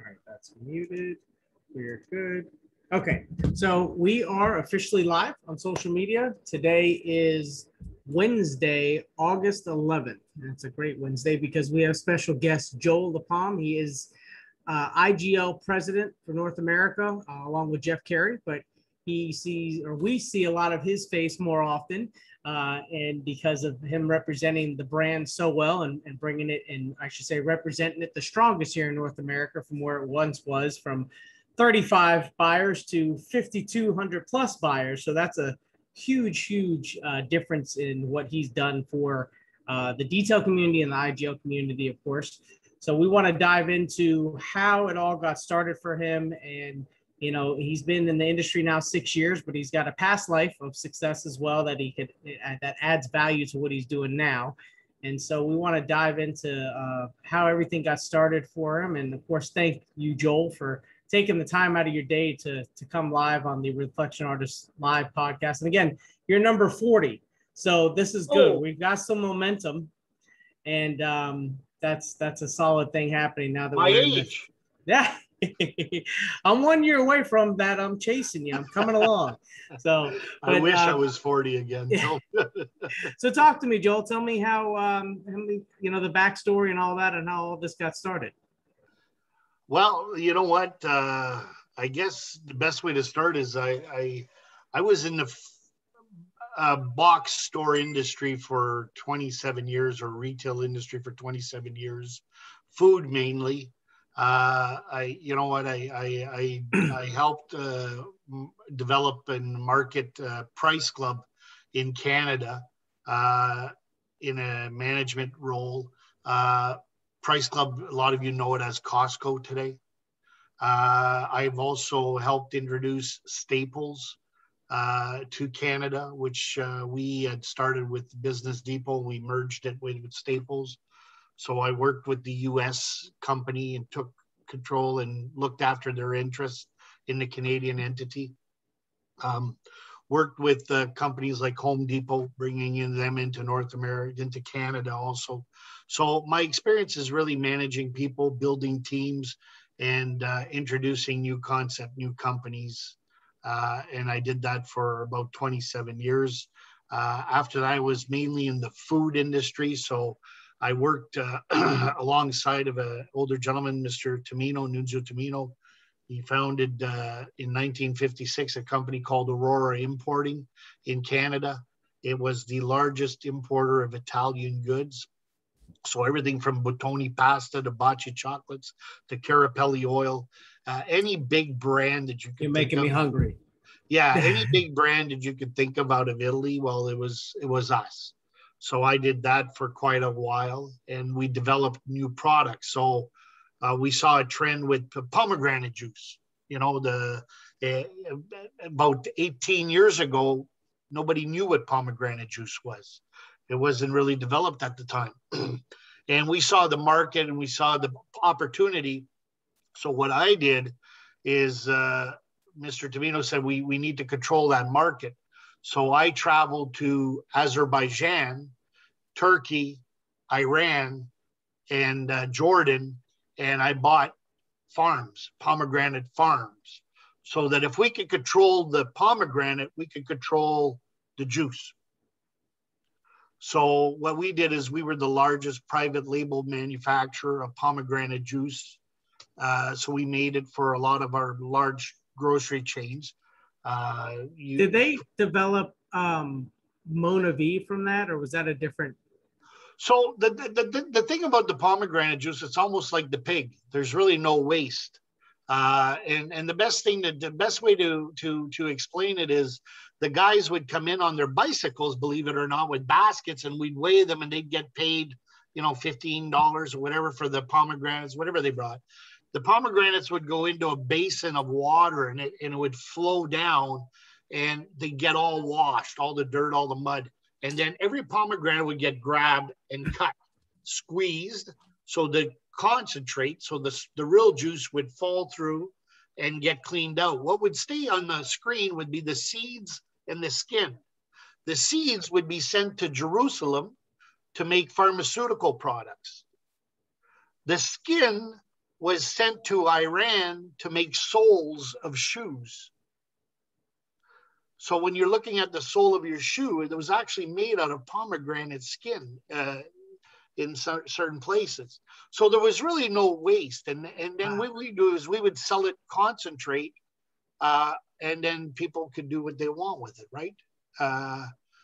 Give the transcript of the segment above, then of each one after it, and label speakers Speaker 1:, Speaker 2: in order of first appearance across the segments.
Speaker 1: All right, that's muted. We're good. Okay, so we are officially live on social media. Today is Wednesday, August 11th. And it's a great Wednesday because we have special guest Joel LaPalme. He is IGL president for North America, along with Jeff Kary, but we see a lot of his face more often. And because of him representing the brand so well and bringing it, and I should say representing it the strongest here in North America from where it once was, from 35 buyers to 5,200 plus buyers. So that's a huge difference in what he's done for the detail community and the IGL community, of course. So we want to dive into how it all got started for him. And, you know, he's been in the industry now 6 years, but he's got a past life of success as well that that adds value to what he's doing now. And so we want to dive into how everything got started for him. And of course, thank you, Joel, for taking the time out of your day to come live on the Reflection Artists Live podcast. And again, you're number 40. So this is good. Oh. We've got some momentum, and that's a solid thing happening now that
Speaker 2: my age.
Speaker 1: Yeah. I'm 1 year away from that. I'm chasing you. I'm coming along. So
Speaker 2: I wish I was 40 again.
Speaker 1: Yeah. So talk to me, Joel. Tell me how the backstory and all that, and how all this got started.
Speaker 2: Well, you know what? I guess the best way to start is I was in the box store industry for 27 years, or retail industry for 27 years, food mainly. I helped develop and market Price Club in Canada in a management role. Price Club, a lot of you know it as Costco today. I've also helped introduce Staples to Canada, which we had started with Business Depot. We merged it with Staples. So I worked with the US company and took control and looked after their interests in the Canadian entity. Worked with companies like Home Depot, bringing them into North America, into Canada also. So my experience is really managing people, building teams, and introducing new concept, new companies. And I did that for about 27 years. After that, I was mainly in the food industry. So I worked alongside of an older gentleman, Mr. Nunzio Tamino. He founded in 1956 a company called Aurora Importing in Canada. It was the largest importer of Italian goods. So everything from Bottoni pasta to Bacci chocolates to Carapelli oil, any big brand that you could.
Speaker 1: You're making me hungry.
Speaker 2: Yeah, any big brand that you could think of out of Italy, well, it was us. So I did that for quite a while, and we developed new products. So we saw a trend with pomegranate juice. You know, about 18 years ago, nobody knew what pomegranate juice was. It wasn't really developed at the time. And we saw the market and we saw the opportunity. So what I did is Mr. Tamino said, we need to control that market. So I traveled to Azerbaijan, Turkey, Iran, and Jordan, and I bought farms, pomegranate farms, so that if we could control the pomegranate, we could control the juice. So what we did is we were the largest private label manufacturer of pomegranate juice. So we made it for a lot of our large grocery chains.
Speaker 1: Did they develop Mona V from that, or was that a different?
Speaker 2: So the thing about the pomegranate juice, it's almost like the pig. There's really no waste. And the best way to explain it is the guys would come in on their bicycles, believe it or not, with baskets, and we'd weigh them and they'd get paid, $15 or whatever for the pomegranates, whatever they brought. The pomegranates would go into a basin of water and it would flow down, and they get all washed, all the dirt, all the mud. And then every pomegranate would get grabbed and cut, squeezed, so the concentrate, so the real juice would fall through and get cleaned out. What would stay on the screen would be the seeds and the skin. The seeds would be sent to Jerusalem to make pharmaceutical products. The skin was sent to Iran to make soles of shoes. So when you're looking at the sole of your shoe, it was actually made out of pomegranate skin in certain places. So there was really no waste. And then what we do is we would sell it concentrate, and then people could do what they want with it, right?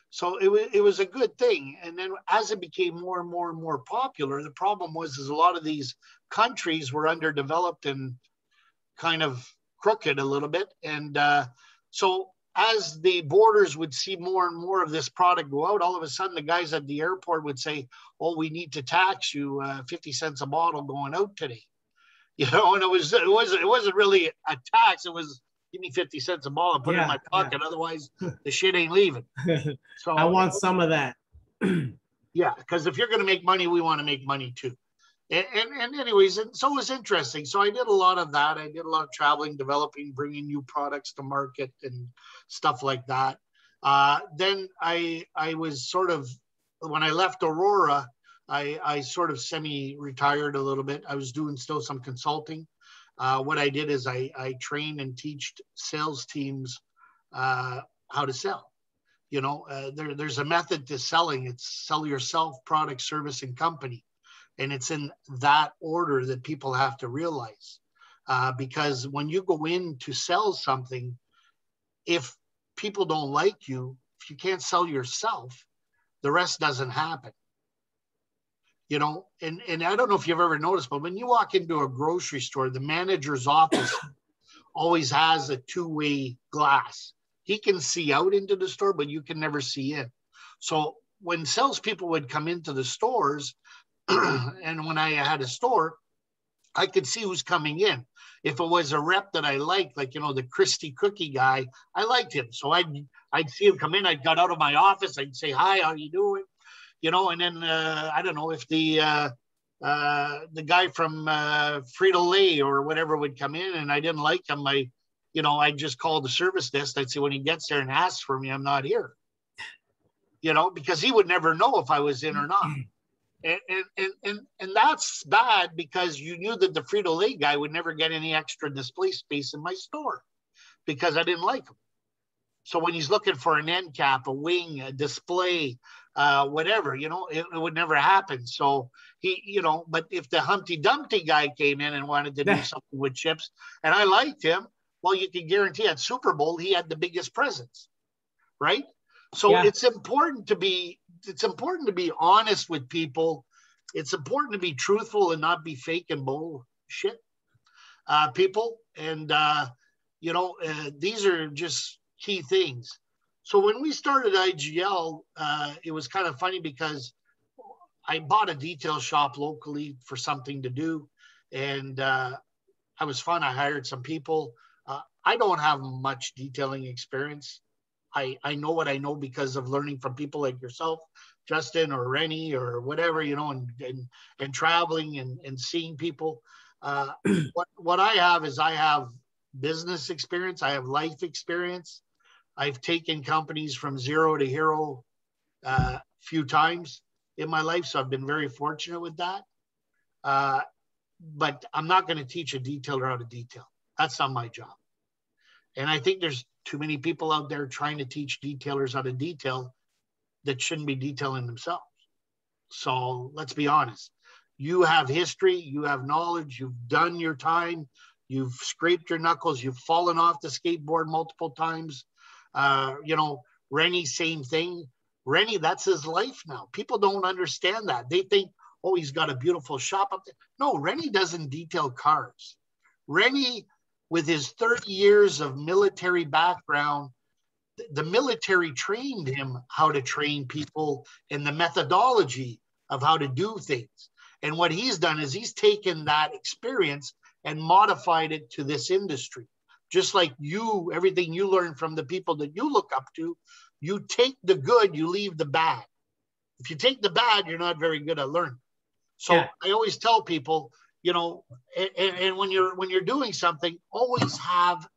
Speaker 2: So it was a good thing. And then as it became more and more and more popular, the problem was is a lot of these countries were underdeveloped and kind of crooked a little bit. And so as the borders would see more and more of this product go out, all of a sudden the guys at the airport would say, "Oh, we need to tax you 50 cents a bottle going out today." You know, and it wasn't really a tax. It was, give me 50 cents a bottle and put it in my pocket. Otherwise, the shit ain't leaving. So
Speaker 1: I want some of that.
Speaker 2: Yeah, because if you're going to make money, we want to make money too. And anyways, so it was interesting. So I did a lot of that. I did a lot of traveling, developing, bringing new products to market and stuff like that. Then I was sort of, when I left Aurora, I sort of semi-retired a little bit. I was doing still some consulting. What I did is I trained and teached sales teams how to sell. You know, there's a method to selling. It's sell yourself, product, service, and company. And it's in that order that people have to realize. Because when you go in to sell something, if people don't like you, if you can't sell yourself, the rest doesn't happen. You know, and I don't know if you've ever noticed, but when you walk into a grocery store, the manager's office always has a two-way glass. He can see out into the store, but you can never see in. So when salespeople would come into the stores, and when I had a store, I could see who's coming in. If it was a rep that I liked, like, you know, the Christie cookie guy, I liked him. So I'd see him come in. I'd got out of my office. I'd say, "Hi, how you doing?" You know, and then I don't know if the guy from Frito-Lay or whatever would come in and I didn't like him. I'd just call the service desk. I'd say, "When he gets there and asks for me, I'm not here." You know, because he would never know if I was in or not. And that's bad because you knew that the Frito-Lay guy would never get any extra display space in my store because I didn't like him. So when he's looking for an end cap, a wing, a display, whatever, you know, it would never happen. So he, you know, but if the Humpty Dumpty guy came in and wanted to do something with chips and I liked him, well, you can guarantee at Super Bowl, he had the biggest presence, right? So it's important to be honest with people. It's important to be truthful and not be fake and bullshit people. And, these are just key things. So when we started IGL, it was kind of funny because I bought a detail shop locally for something to do. And I was fun. I hired some people. I don't have much detailing experience. I know what I know because of learning from people like yourself, Justin or Rennie or whatever, you know, and traveling and seeing people. What I have is I have business experience. I have life experience. I've taken companies from zero to hero a few times in my life. So I've been very fortunate with that. But I'm not going to teach a detailer how to detail. That's not my job. And I think there's too many people out there trying to teach detailers how to detail that shouldn't be detailing themselves. So let's be honest. You have history, you have knowledge, you've done your time, you've scraped your knuckles, you've fallen off the skateboard multiple times. Rennie, same thing. Rennie, that's his life now. People don't understand that. They think, oh, he's got a beautiful shop up there. No, Rennie doesn't detail cars. Rennie, with his 30 years of military background, the military trained him how to train people and the methodology of how to do things. And what he's done is he's taken that experience and modified it to this industry. Just like you, everything you learn from the people that you look up to, you take the good, you leave the bad. If you take the bad, you're not very good at learning. So I always tell people, you know, and when you're doing something, always have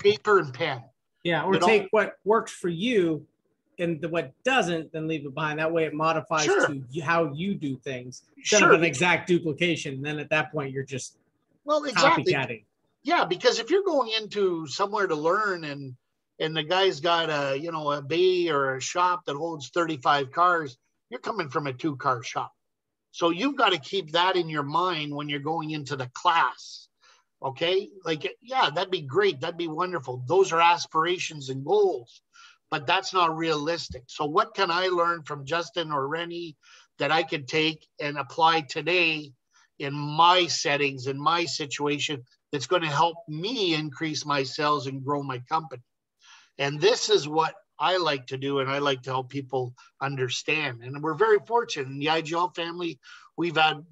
Speaker 2: paper and pen.
Speaker 1: Yeah, or take what works for you and what doesn't, then leave it behind. That way it modifies
Speaker 2: Sure.
Speaker 1: to how you do things instead
Speaker 2: Sure.
Speaker 1: of an exact duplication. Then at that point, you're just copycatting.
Speaker 2: Yeah, because if you're going into somewhere to learn and the guy's got a, you know, a bay or a shop that holds 35 cars, you're coming from a 2-car shop. So you've got to keep that in your mind when you're going into the class. Okay. Like, yeah, that'd be great. That'd be wonderful. Those are aspirations and goals, but that's not realistic. So what can I learn from Justin or Rennie that I could take and apply today in my settings, in my situation, that's going to help me increase my sales and grow my company? And this is what I like to do, and I like to help people understand. And we're very fortunate in the IGL family. We've had,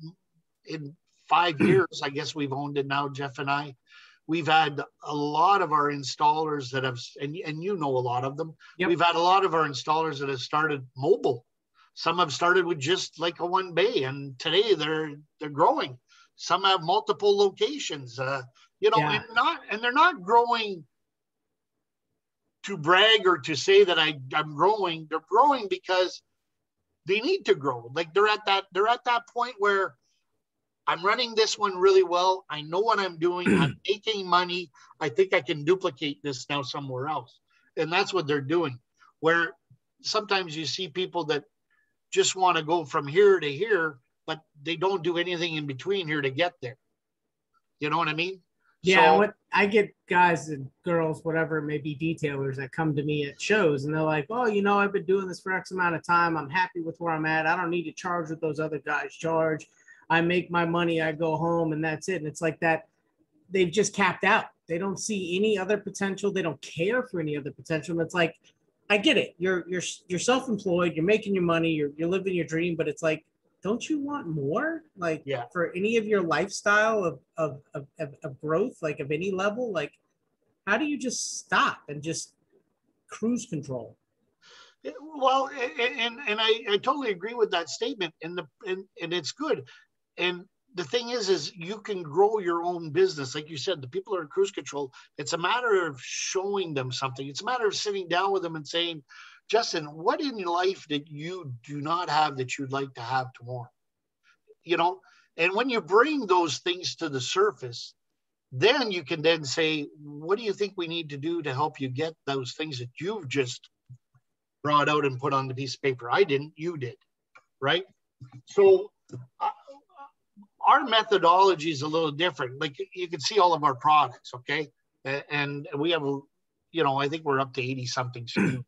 Speaker 2: in 5 years, I guess we've owned it now, Jeff and I, we've had a lot of our installers that have, and you know a lot of them,
Speaker 1: Yep.
Speaker 2: We've had a lot of our installers that have started mobile. Some have started with just like a 1 bay, and today they're growing. Some have multiple locations, you know,
Speaker 1: Yeah.
Speaker 2: and they're not growing to brag or to say that I'm growing. They're growing because they need to grow. Like they're at that point where I'm running this one really well. I know what I'm doing. I'm making money. I think I can duplicate this now somewhere else. And that's what they're doing. Where sometimes you see people that just want to go from here to here, but they don't do anything in between here to get there. You know what I mean?
Speaker 1: Yeah,
Speaker 2: So,
Speaker 1: what I get guys and girls, whatever it may be, detailers that come to me at shows and they're like, oh, you know, I've been doing this for X amount of time. I'm happy with where I'm at. I don't need to charge what those other guys charge. I make my money, I go home, and that's it. And it's like that they've just capped out. They don't see any other potential. They don't care for any other potential. And it's like, I get it. You're self-employed, you're making your money, you're living your dream, but it's like, don't you want more? Like,
Speaker 2: yeah.
Speaker 1: for any of your lifestyle of growth, like of any level, like how do you just stop and just cruise control?
Speaker 2: Well, and I totally agree with that statement, and it's good. And the thing is you can grow your own business. Like you said, the people are in cruise control. It's a matter of showing them something. It's a matter of sitting down with them and saying, Justin, what in your life that you do not have that you'd like to have tomorrow? You know, and when you bring those things to the surface, then you can then say, what do you think we need to do to help you get those things that you've just brought out and put on the piece of paper? I didn't, you did, right? So our methodology is a little different. Like you can see all of our products, okay? And we have, you know, I think we're up to 80 something SKUs,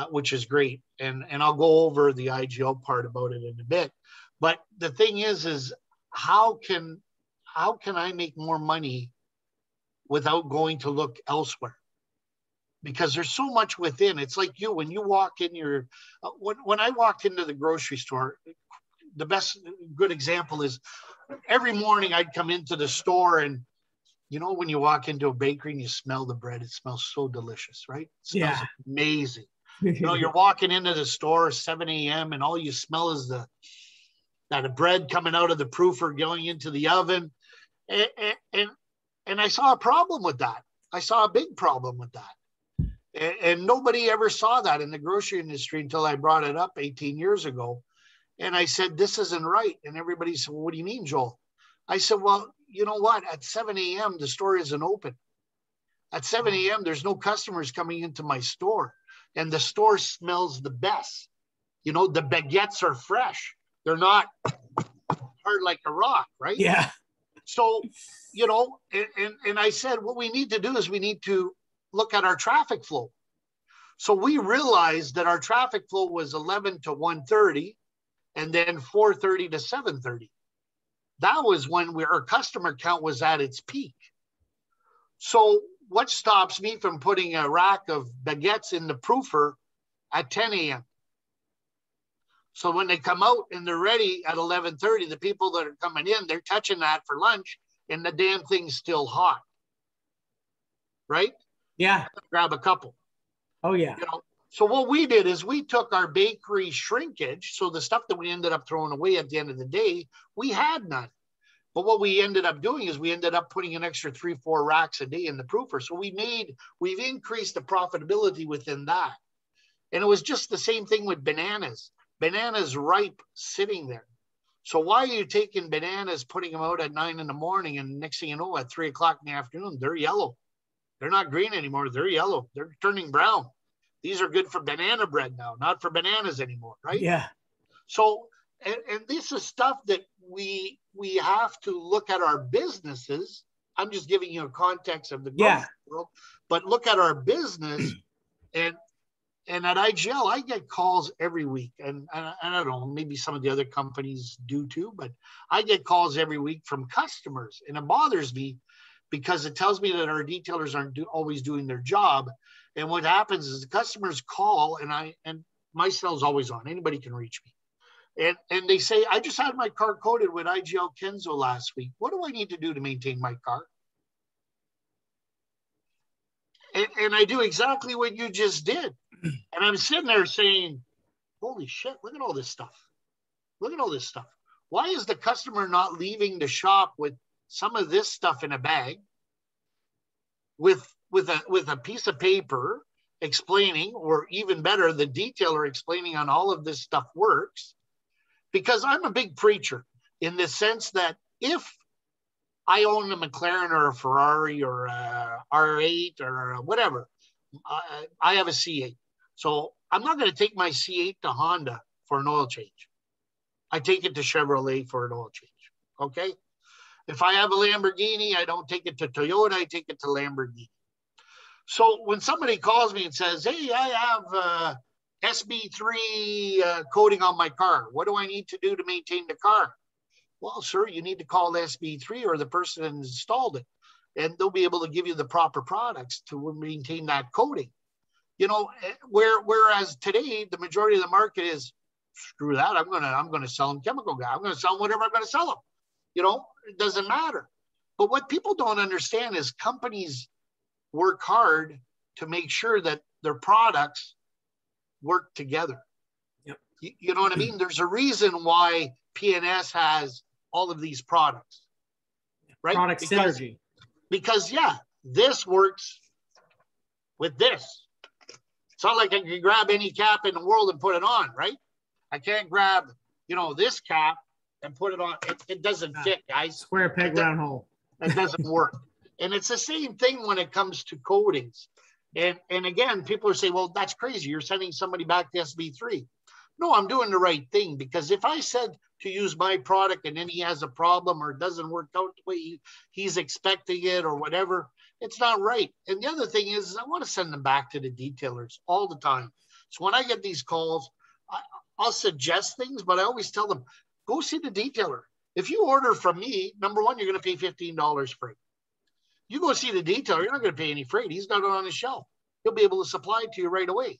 Speaker 2: which is great. And I'll go over the IGL part about it in a bit. But the thing is how can I make more money without going to look elsewhere? Because there's so much within. It's like you, when you walk in your, when I walked into the grocery store, the best good example is every morning I'd come into the store, and you know, when you walk into a bakery and you smell the bread, it smells so delicious, right? It smells amazing. You know, you're walking into the store 7 a.m. and all you smell is that bread coming out of the proofer going into the oven. And I saw a problem with that. I saw a big problem with that. And nobody ever saw that in the grocery industry until I brought it up 18 years ago. And I said, this isn't right. And everybody said, well, what do you mean, Joel? I said, well, you know what? At 7 a.m., the store isn't open. At 7 a.m., there's no customers coming into my store. And the store smells the best. You know, the baguettes are fresh. They're not hard like a rock, right?
Speaker 1: Yeah.
Speaker 2: So, you know, and I said, what we need to do is we need to look at our traffic flow. So we realized that our traffic flow was 11 to 1:30 and then 4:30 to 7:30. That was when our customer count was at its peak. So what stops me from putting a rack of baguettes in the proofer at 10 a.m.? So when they come out and they're ready at 11:30, the people that are coming in, they're touching that for lunch and the damn thing's still hot. Right?
Speaker 1: Yeah.
Speaker 2: Grab a couple.
Speaker 1: Oh, yeah.
Speaker 2: You know, so what we did is we took our bakery shrinkage. So the stuff that we ended up throwing away at the end of the day, we had none. But what we ended up doing is we ended up putting an extra 3-4 racks a day in the proofer. So we've increased the profitability within that. And it was just the same thing with bananas. Bananas ripe sitting there. So why are you taking bananas, putting them out at 9 in the morning, and next thing you know, at 3 o'clock in the afternoon, they're yellow. They're not green anymore. They're yellow. They're turning brown. These are good for banana bread now, not for bananas anymore, right?
Speaker 1: Yeah.
Speaker 2: So, and this is stuff that we have to look at our businesses. I'm just giving you a context of the growth world, but look at our business. And at IGL, I get calls every week, and I don't know, maybe some of the other companies do too, but I get calls every week from customers, and it bothers me because it tells me that our detailers aren't always doing their job. And what happens is the customers call, and my cell's always on. Anybody can reach me. And they say, I just had my car coated with IGL Kenzo last week. What do I need to do to maintain my car? And I do exactly what you just did. And I'm sitting there saying, holy shit, look at all this stuff. Look at all this stuff. Why is the customer not leaving the shop with some of this stuff in a bag with a piece of paper explaining, or even better, the detailer explaining on all of this stuff works? Because I'm a big preacher in the sense that if I own a McLaren or a Ferrari or a R8 or whatever, I have a C8. So I'm not going to take my C8 to Honda for an oil change. I take it to Chevrolet for an oil change. Okay. If I have a Lamborghini, I don't take it to Toyota. I take it to Lamborghini. So when somebody calls me and says, hey, I have SB3 coating on my car, what do I need to do to maintain the car? Well, sir, you need to call SB3 or the person that installed it, and they'll be able to give you the proper products to maintain that coating. You know, whereas today the majority of the market is, screw that, I'm gonna sell them chemical guy. I'm gonna sell them whatever I'm gonna sell them. You know, it doesn't matter. But what people don't understand is companies work hard to make sure that their products work together.
Speaker 1: Yep.
Speaker 2: You know what I mean? There's a reason why P&S has all of these products, right?
Speaker 1: Product synergy.
Speaker 2: Because yeah, this works with this. It's not like I can grab any cap in the world and put it on, right? I can't grab, you know, this cap and put it on. It doesn't fit, guys.
Speaker 1: Square peg, round hole.
Speaker 2: It doesn't work. And it's the same thing when it comes to coatings. And again, people are saying, well, that's crazy. You're sending somebody back to SB3. No, I'm doing the right thing, because if I said to use my product and then he has a problem or it doesn't work out the way he's expecting it or whatever, it's not right. And the other thing is I want to send them back to the detailers all the time. So when I get these calls, I'll suggest things, but I always tell them, go see the detailer. If you order from me, number one, you're going to pay $15 freight. You go see the detailer, you're not going to pay any freight. He's got it on his shelf. He'll be able to supply it to you right away.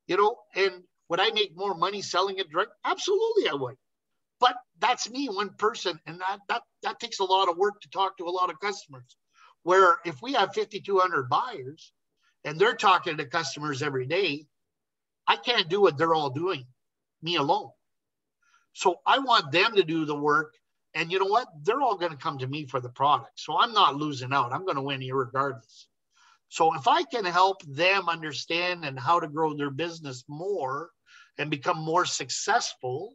Speaker 2: You know, and would I make more money selling it direct? Absolutely, I would. But that's me, one person, and that takes a lot of work to talk to a lot of customers. Where if we have 5,200 buyers and they're talking to customers every day, I can't do what they're all doing, me alone. So I want them to do the work. And you know what? They're all going to come to me for the product. So I'm not losing out. I'm going to win irregardless. So if I can help them understand and how to grow their business more and become more successful,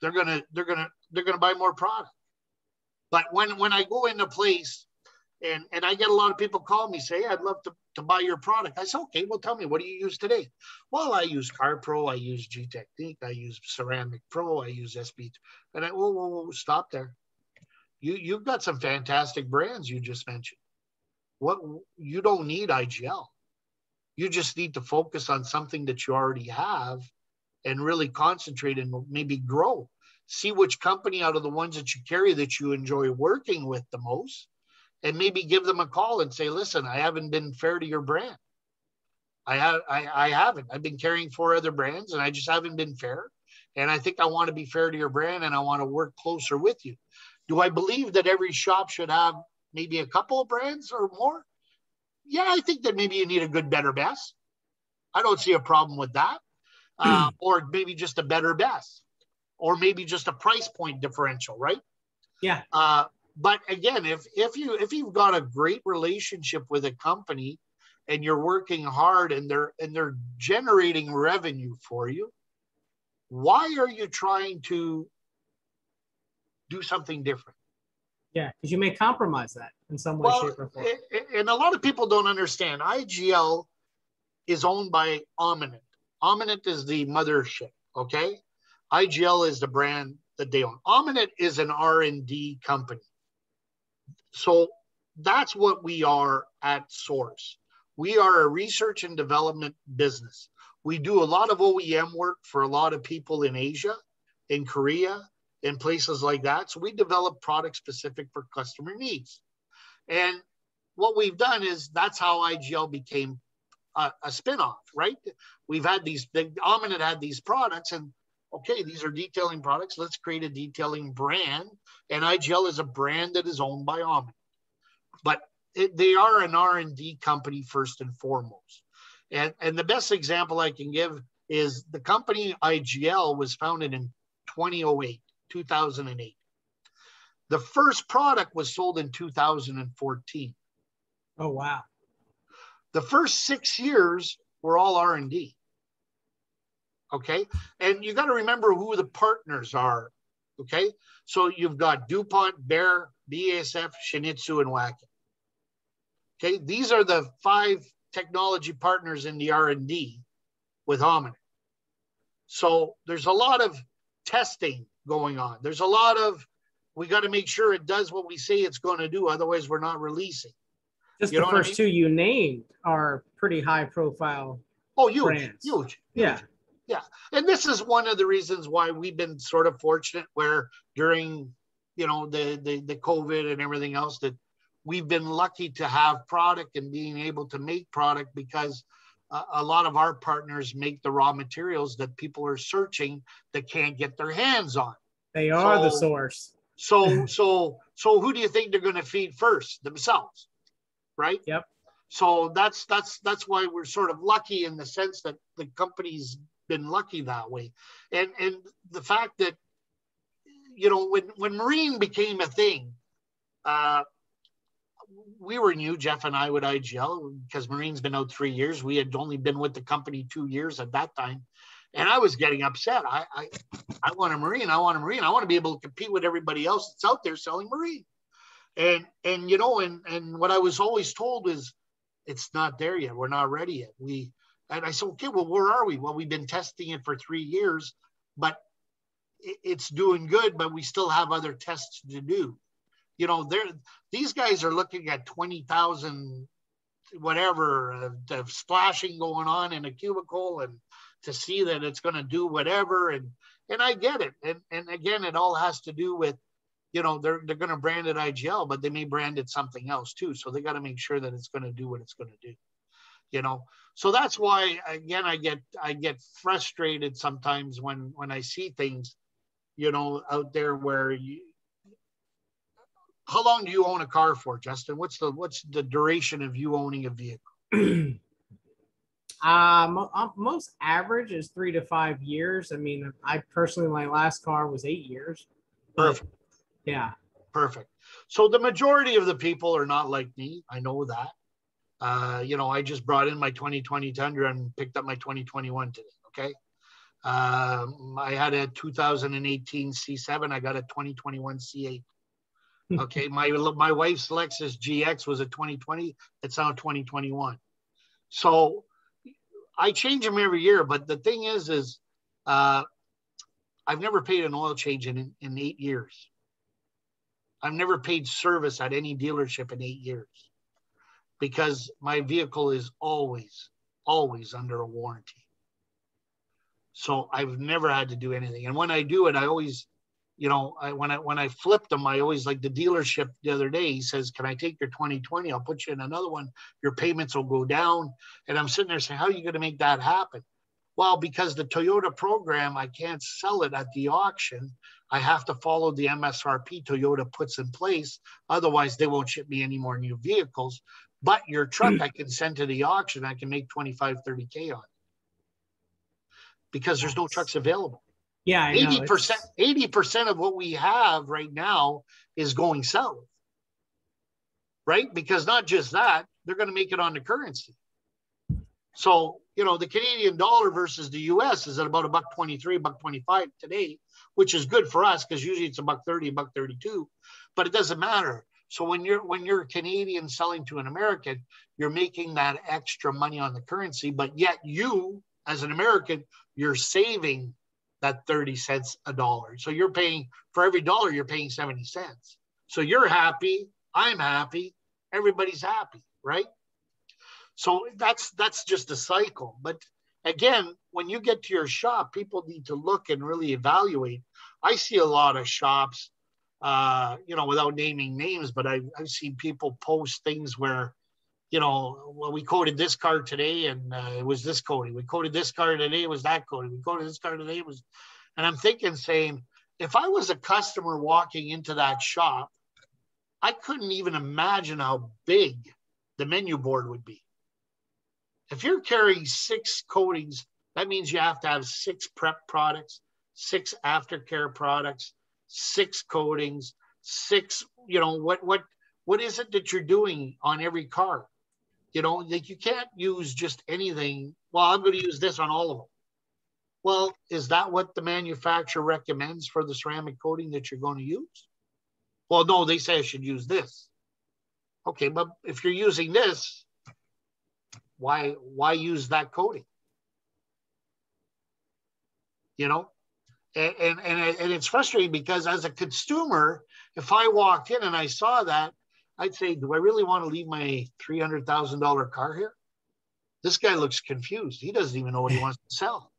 Speaker 2: they're going to buy more product. But when I go into place and I get a lot of people call me, say, hey, I'd love to buy your product. I say, okay, well, tell me, what do you use today? Well, I use CarPro, I use G-Technique, I use Ceramic Pro, I use SB. And whoa, stop there. You've got some fantastic brands you just mentioned. What you don't need IGL. You just need to focus on something that you already have and really concentrate and maybe grow. See which company out of the ones that you carry that you enjoy working with the most, and maybe give them a call and say, listen, I haven't been fair to your brand. I haven't. I've been carrying 4 other brands and I just haven't been fair. And I think I want to be fair to your brand and I want to work closer with you. Do I believe that every shop should have maybe a couple of brands or more? Yeah, I think that maybe you need a good, better, best. I don't see a problem with that. Or maybe just a better, best. Or maybe just a price point differential, right?
Speaker 1: Yeah.
Speaker 2: But again, if you've got a great relationship with a company and you're working hard and they're generating revenue for you, why are you trying to do something different?
Speaker 1: Yeah, because you may compromise that in some way, shape, or form.
Speaker 2: And a lot of people don't understand. IGL is owned by Omninet. Omninet is the mothership, okay? IGL is the brand that they own. Omninet is an R&D company. So that's what we are at Source. We are a research and development business. We do a lot of OEM work for a lot of people in Asia, in Korea, in places like that. So we develop products specific for customer needs. And what we've done is that's how IGL became a spinoff, right? We've had these, Omninet had these products, and okay, these are detailing products. Let's create a detailing brand. And IGL is a brand that is owned by Omninet. But they are an R&D company first and foremost. And the best example I can give is the company IGL was founded in 2008. The first product was sold in 2014.
Speaker 1: Oh, wow.
Speaker 2: The first 6 years were all R&D. Okay. And you got to remember who the partners are. Okay. So you've got DuPont, Bayer, BASF, Shinichi, and Wacker. Okay. These are the 5 technology partners in the R&D with Omninet. So there's a lot of testing going on. There's a lot of, we got to make sure it does what we say it's going to do. Otherwise, we're not releasing.
Speaker 1: Just the first 2 you named are pretty high profile.
Speaker 2: Oh, huge,
Speaker 1: brands.
Speaker 2: huge.
Speaker 1: Yeah.
Speaker 2: Yeah. And this is one of the reasons why we've been sort of fortunate where during, the COVID and everything else, that we've been lucky to have product and being able to make product, because a lot of our partners make the raw materials that people are searching that can't get their hands on.
Speaker 1: They are the source.
Speaker 2: So who do you think they're going to feed first? Themselves, right?
Speaker 1: Yep. So
Speaker 2: that's why we're sort of lucky in the sense that the company's been lucky that way. And the fact that, when marine became a thing, we were new, Jeff and I, with IGL, because marine's been out 3 years. We had only been with the company 2 years at that time. And I was getting upset. I want a marine. I want a marine. I want to be able to compete with everybody else that's out there selling marine. And what I was always told is, it's not there yet. We're not ready yet. And I said, okay, well, where are we? Well, we've been testing it for 3 years, but it's doing good, but we still have other tests to do. These guys are looking at 20,000, whatever, of splashing going on in a cubicle, and to see that it's going to do whatever. And I get it. And again, it all has to do with, they're going to brand it IGL, but they may brand it something else too. So they got to make sure that it's going to do what it's going to do. So that's why, again, I get frustrated sometimes when I see things, out there where how long do you own a car for, Justin? What's the duration of you owning a vehicle?
Speaker 1: Most average is 3 to 5 years. I mean, I personally, my last car was 8 years.
Speaker 2: Perfect.
Speaker 1: Yeah.
Speaker 2: Perfect. So the majority of the people are not like me. I know that. I just brought in my 2020 Tundra and picked up my 2021 today. Okay. I had a 2018 C7. I got a 2021 C8. Okay. My wife's Lexus GX was a 2020. It's now 2021. So I change them every year. But the thing is I've never paid an oil change in 8 years. I've never paid service at any dealership in 8 years, because my vehicle is always under a warranty. So I've never had to do anything. And when I do it, I always, when I flip them, I always, like the dealership the other day, he says, can I take your 2020? I'll put you in another one. Your payments will go down. And I'm sitting there saying, how are you going to make that happen? Well, because the Toyota program, I can't sell it at the auction. I have to follow the MSRP Toyota puts in place. Otherwise, they won't ship me any more new vehicles. But your truck, I can send to the auction. I can make 25, 30K on it, because there's no trucks available.
Speaker 1: Yeah, I know.
Speaker 2: 80% of what we have right now is going south, right? Because not just that, they're going to make it on the currency. So, you know, the Canadian dollar versus the US is at about $1.23, $1.25 today, which is good for us because usually it's $1.30, $1.32, but it doesn't matter. So when you're Canadian selling to an American, you're making that extra money on the currency, but yet you, as an American, you're saving that 30 cents a dollar. So you're paying, for every dollar, you're paying 70 cents. So you're happy, I'm happy, everybody's happy, right? So that's just a cycle. But again, when you get to your shop, people need to look and really evaluate. I see a lot of shops, you know, without naming names, but I've seen people post things where, you know, well, we coated this car today and it was this coating. We coated this car today, it was that coating. We coated this car today, it was, and I'm thinking, saying, if I was a customer walking into that shop, I couldn't even imagine how big the menu board would be. If you're carrying 6 coatings, that means you have to have 6 prep products, 6 aftercare products, 6 coatings, 6, you know, what is it that you're doing on every car? You know, like you can't use just anything. Well, I'm going to use this on all of them. Well, is that what the manufacturer recommends for the ceramic coating that you're going to use? Well, no, they say I should use this. Okay, but if you're using this, why use that coating? You know, and it's frustrating because as a consumer, if I walked in and I saw that, I'd say, do I really want to leave my $300,000 car here? This guy looks confused. He doesn't even know what he wants to sell.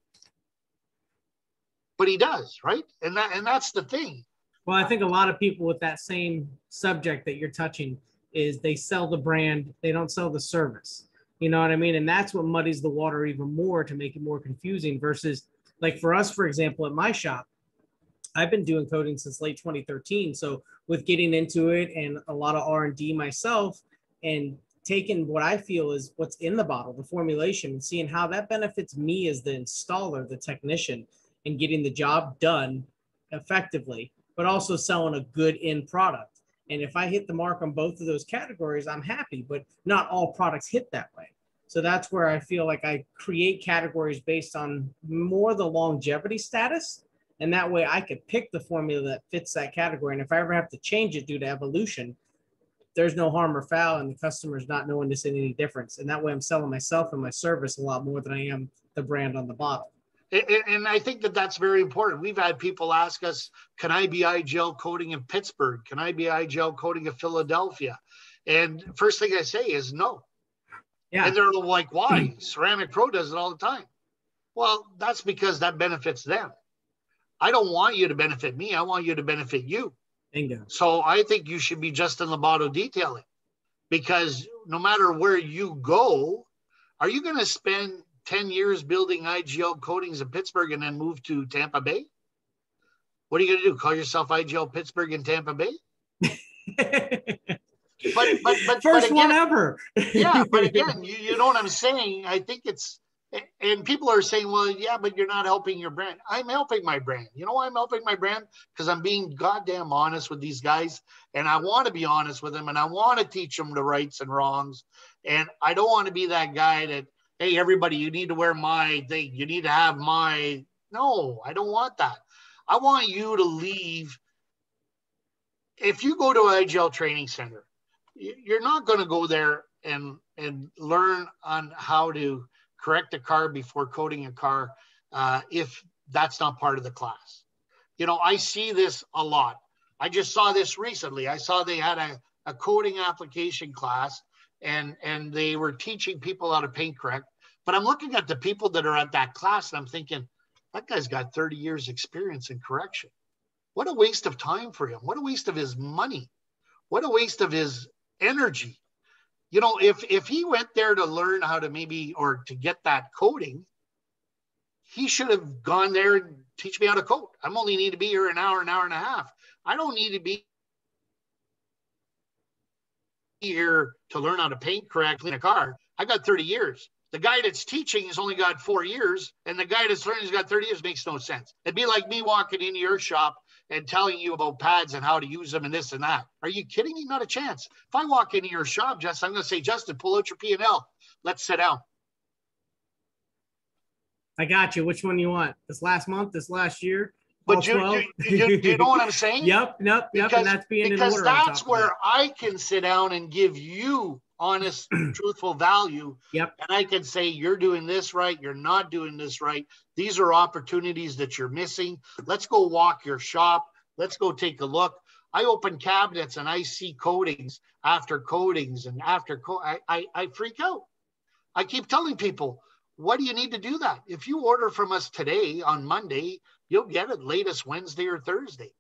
Speaker 2: But he does, right? And that's the thing.
Speaker 1: Well, I think a lot of people with that same subject that you're touching is they sell the brand, they don't sell the service. You know what I mean? And that's what muddies the water even more to make it more confusing versus, like for us, for example, at my shop, I've been doing coating since late 2013. So with getting into it and a lot of R&D myself and taking what I feel is what's in the bottle, the formulation, and seeing how that benefits me as the installer, the technician, and getting the job done effectively, but also selling a good end product. And if I hit the mark on both of those categories, I'm happy, but not all products hit that way. So that's where I feel like I create categories based on more the longevity status. And that way I could pick the formula that fits that category. And if I ever have to change it due to evolution, there's no harm or foul and the customer's not knowing to see any difference. And that way I'm selling myself and my service a lot more than I am the brand on the bottle.
Speaker 2: And I think that that's very important. We've had people ask us, can I be IGL coating in Pittsburgh? Can I be IGL coating in Philadelphia? And first thing I say is no. Yeah. And they're like, why? Ceramic Pro does it all the time. Well, that's because that benefits them. I don't want you to benefit me. I want you to benefit you.
Speaker 1: Bingo.
Speaker 2: So I think you should be just in Lobato detailing, because no matter where you go, are you going to spend 10 years building IGL coatings in Pittsburgh and then move to Tampa Bay? What are you going to do? Call yourself IGL Pittsburgh and Tampa Bay? but
Speaker 1: first
Speaker 2: again,
Speaker 1: one ever.
Speaker 2: Yeah, but again, you know what I'm saying? I think it's, and people are saying, well, yeah, but you're not helping your brand. I'm helping my brand. You know why I'm helping my brand? Because I'm being goddamn honest with these guys, and I want to be honest with them, and I want to teach them the rights and wrongs, and I don't want to be that guy that, hey, everybody, you need to wear my thing. You need to have my, no, I don't want that. I want you to leave. If you go to an IGL training center, you're not going to go there and learn on how to correct a car before coating a car if that's not part of the class. You know, I see this a lot. I just saw this recently. I saw they had a coating application class and they were teaching people how to paint correct. But I'm looking at the people that are at that class and I'm thinking, that guy's got 30 years experience in correction. What a waste of time for him. What a waste of his money. What a waste of his energy. You know, if he went there to learn how to maybe, or to get that coating, he should have gone there and teach me how to coat. I'm only need to be here an hour and a half. I don't need to be here to learn how to paint correctly in a car. I got 30 years. The guy that's teaching has only got 4 years, and the guy that's learning has got 30 years. Makes no sense. It'd be like me walking into your shop and telling you about pads and how to use them and this and that. Are you kidding me? Not a chance. If I walk into your shop, Justin, I'm going to say, Justin, pull out your P&L. Let's sit down.
Speaker 1: I got you. Which one you want? This last month, this last year? All
Speaker 2: But you
Speaker 1: 12?
Speaker 2: you know what I'm saying?
Speaker 1: Yep. And that's being in order on
Speaker 2: That's
Speaker 1: top of
Speaker 2: where
Speaker 1: it.
Speaker 2: I can sit down and give you honest, truthful value.
Speaker 1: Yep.
Speaker 2: And I can say, you're doing this right. You're not doing this right. These are opportunities that you're missing. Let's go walk your shop. Let's go take a look. I open cabinets and I see coatings after coatings and after I freak out. I keep telling people, what do you need to do that? If you order from us today on Monday, you'll get it latest Wednesday or Thursday.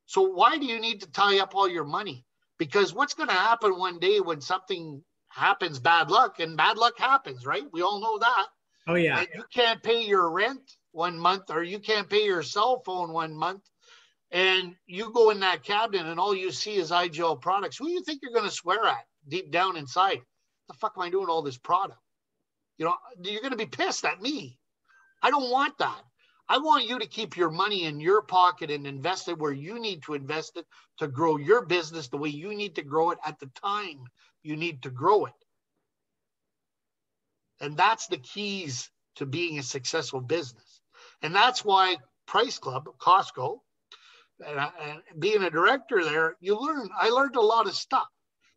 Speaker 2: So why do you need to tie up all your money? Because what's going to happen one day when something happens, bad luck, and bad luck happens, right? We all know that.
Speaker 1: Oh, yeah.
Speaker 2: And you can't pay your rent 1 month, or you can't pay your cell phone 1 month, and you go in that cabinet and all you see is IGL products. Who do you think you're going to swear at deep down inside? The fuck am I doing all this product? You know, you're going to be pissed at me. I don't want that. I want you to keep your money in your pocket and invest it where you need to invest it to grow your business the way you need to grow it at the time you need to grow it. And that's the keys to being a successful business. And that's why Price Club, Costco, and being a director there, I learned a lot of stuff.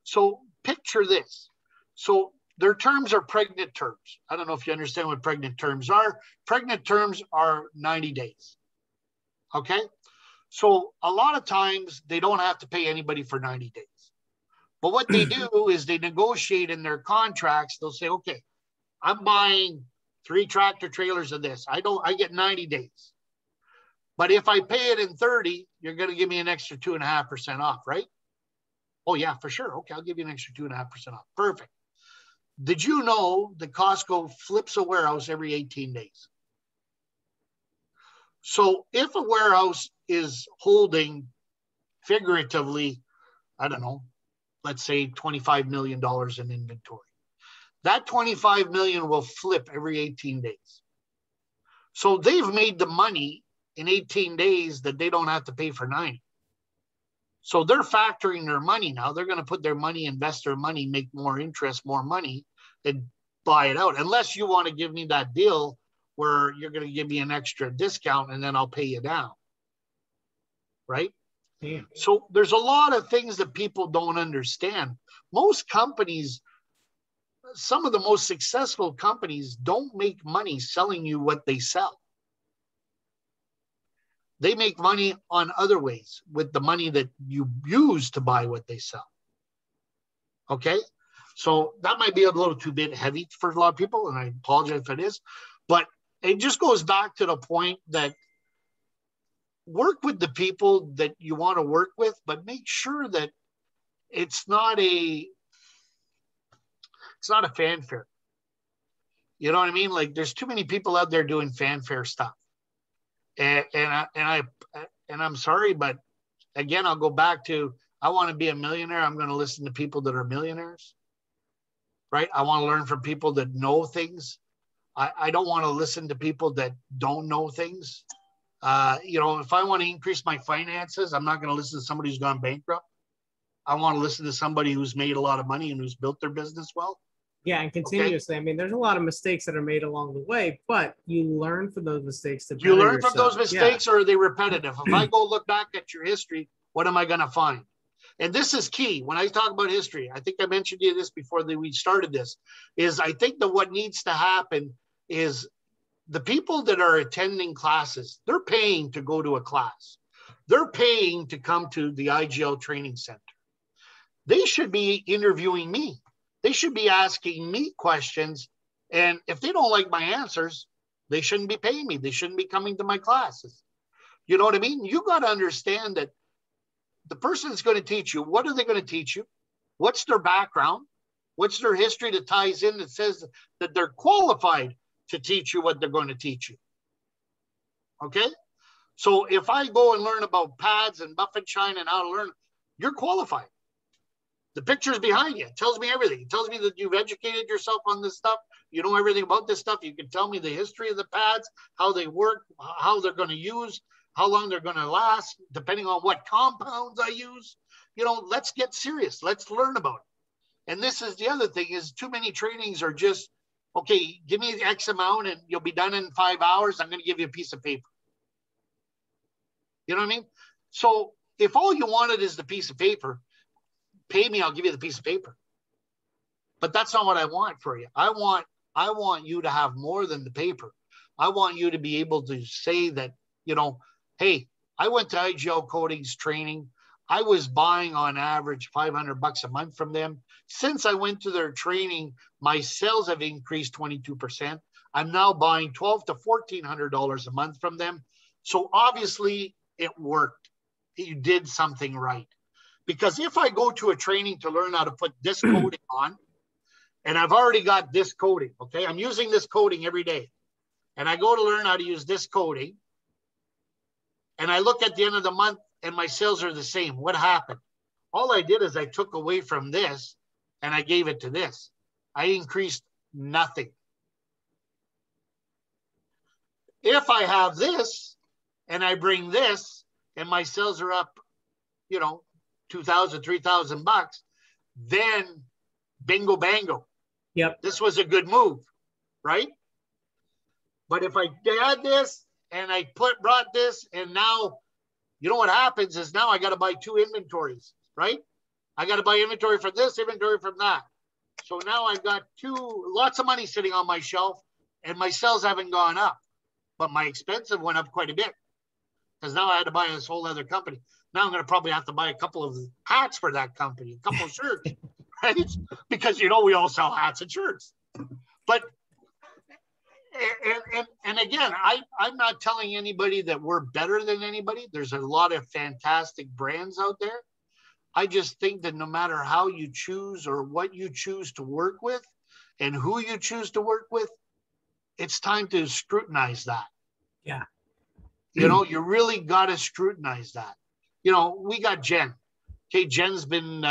Speaker 2: So picture this. So their terms are pregnant terms. I don't know if you understand what pregnant terms are. Pregnant terms are 90 days. Okay? So a lot of times they don't have to pay anybody for 90 days. But what they do is they negotiate in their contracts. They'll say, okay, I'm buying 3 tractor trailers of this. I get 90 days. But if I pay it in 30, you're going to give me an extra 2.5% off, right? Oh, yeah, for sure. Okay, I'll give you an extra 2.5% off. Perfect. Did you know that Costco flips a warehouse every 18 days? So if a warehouse is holding figuratively, I don't know, let's say $25 million in inventory, that $25 million will flip every 18 days. So they've made the money in 18 days that they don't have to pay for 90. So they're factoring their money now. They're going to put their money, invest their money, make more interest, more money, and buy it out. Unless you want to give me that deal where you're going to give me an extra discount and then I'll pay you down. Right?
Speaker 1: Yeah.
Speaker 2: So there's a lot of things that people don't understand. Most companies, some of the most successful companies don't make money selling you what they sell. They make money on other ways with the money that you use to buy what they sell. Okay? So that might be a little too bit heavy for a lot of people, and I apologize if it is. But it just goes back to the point that work with the people that you want to work with, but make sure that it's not a fanfare. You know what I mean? Like there's too many people out there doing fanfare stuff. And I'm sorry, but again, I'll go back to, I want to be a millionaire. I'm going to listen to people that are millionaires, right? I want to learn from people that know things. I don't want to listen to people that don't know things. You know, if I want to increase my finances, I'm not going to listen to somebody who's gone bankrupt. I want to listen to somebody who's made a lot of money and who's built their business well.
Speaker 1: Yeah, and continuously. Okay. I mean, there's a lot of mistakes that are made along the way, but you learn from those mistakes to better yourself.
Speaker 2: From those mistakes, or are they repetitive? If I go look back at your history, what am I going to find? And this is key. When I talk about history, I think I mentioned to you this before we started this, is I think that what needs to happen is the people that are attending classes, they're paying to go to a class. They're paying to come to the IGL Training Center. They should be interviewing me. They should be asking me questions. And if they don't like my answers, they shouldn't be paying me. They shouldn't be coming to my classes. You know what I mean? You got to understand that the person that's going to teach you, what are they going to teach you? What's their background? What's their history that ties in that says that they're qualified to teach you what they're going to teach you? Okay? So if I go and learn about pads and buff and shine and how to learn, you're qualified. The picture's behind you. It tells me everything. It tells me that you've educated yourself on this stuff. You know everything about this stuff. You can tell me the history of the pads, how they work, how they're going to use, how long they're going to last, depending on what compounds I use. You know, let's get serious. Let's learn about it. And this is the other thing, is too many trainings are just Okay, give me the X amount and you'll be done in 5 hours. I'm going to give you a piece of paper. You know what I mean? So if all you wanted is the piece of paper, pay me, I'll give you the piece of paper. But that's not what I want for you. I want you to have more than the paper. I want you to be able to say that, you know, hey, I went to IGL Coatings training. I was buying on average $500 a month from them. Since I went to their training, my sales have increased 22%. I'm now buying $1,200 to $1,400 a month from them. So obviously it worked. You did something right. Because if I go to a training to learn how to put this coating on, and I've already got this coating, okay? I'm using this coating every day. And I go to learn how to use this coating. And I look at the end of the month and my sales are the same. What happened? All I did is I took away from this and I gave it to this. I increased nothing. If I have this and I bring this and my sales are up, you know, $2,000, $3,000, then bingo bango.
Speaker 1: Yep.
Speaker 2: This was a good move, right? But if I had this and I brought this and now, you know what happens is now I got to buy two inventories, right? I got to buy inventory from this, inventory from that. So now I've got lots of money sitting on my shelf and my sales haven't gone up, but my expenses went up quite a bit because now I had to buy this whole other company. Now I'm going to probably have to buy a couple of hats for that company, a couple of shirts, right? Because, you know, we all sell hats and shirts. But, and again, I'm not telling anybody that we're better than anybody. There's a lot of fantastic brands out there. I just think that no matter how you choose or what you choose to work with and who you choose to work with, it's time to scrutinize that.
Speaker 1: Yeah.
Speaker 2: You know, you really got to scrutinize that. You know, we got Jen. Okay, Jen's been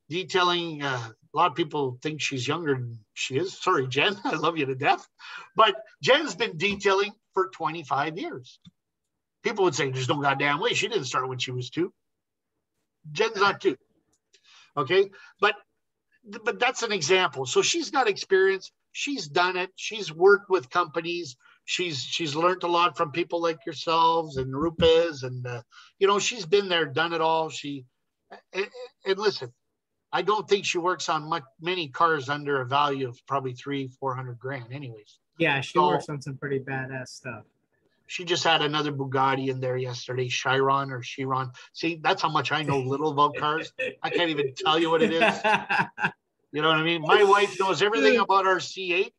Speaker 2: detailing. A lot of people think she's younger than she is. Sorry, Jen, I love you to death. But Jen's been detailing for 25 years. People would say, there's no goddamn way. She didn't start when she was 2. Jen's not 2. Okay, but that's an example. So she's got experience. She's done it. She's worked with companies. She's learned a lot from people like yourselves and Rupas, and you know, she's been there, done it all. And listen, I don't think she works on many cars under a value of probably $300,000-400,000 grand, anyways.
Speaker 1: Yeah, she works on some pretty badass stuff.
Speaker 2: She just had another Bugatti in there yesterday, Chiron or Chiron. See, that's how much I know little about cars. I can't even tell you what it is. You know what I mean? My wife knows everything about our C8.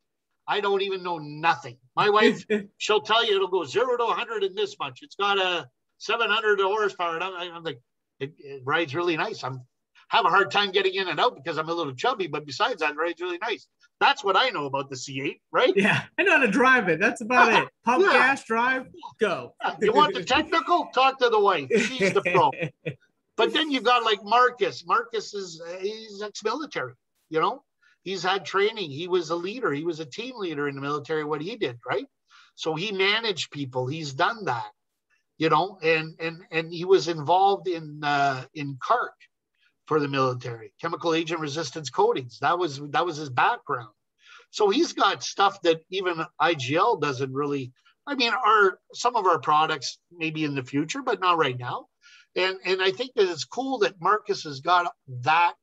Speaker 2: I don't even know nothing. My wife, she'll tell you it'll go 0 to 100 in this much. It's got a 700 horsepower. And I'm like, it rides really nice. I have a hard time getting in and out because I'm a little chubby, but besides that, it rides really nice. That's what I know about the C8, right?
Speaker 1: Yeah, I know how to drive it. That's about it. Pump gas, drive, go.
Speaker 2: You want the technical? Talk to the wife. She's the pro. But then you got like Marcus. Marcus he's ex-military, you know? He's had training. He was a leader. He was a team leader in the military, what he did, right? So he managed people. He's done that, you know, and he was involved in CARC for the military, chemical agent resistance coatings. That was his background. So he's got stuff that even IGL doesn't really, I mean, some of our products maybe in the future, but not right now. And I think that it's cool that Marcus has got that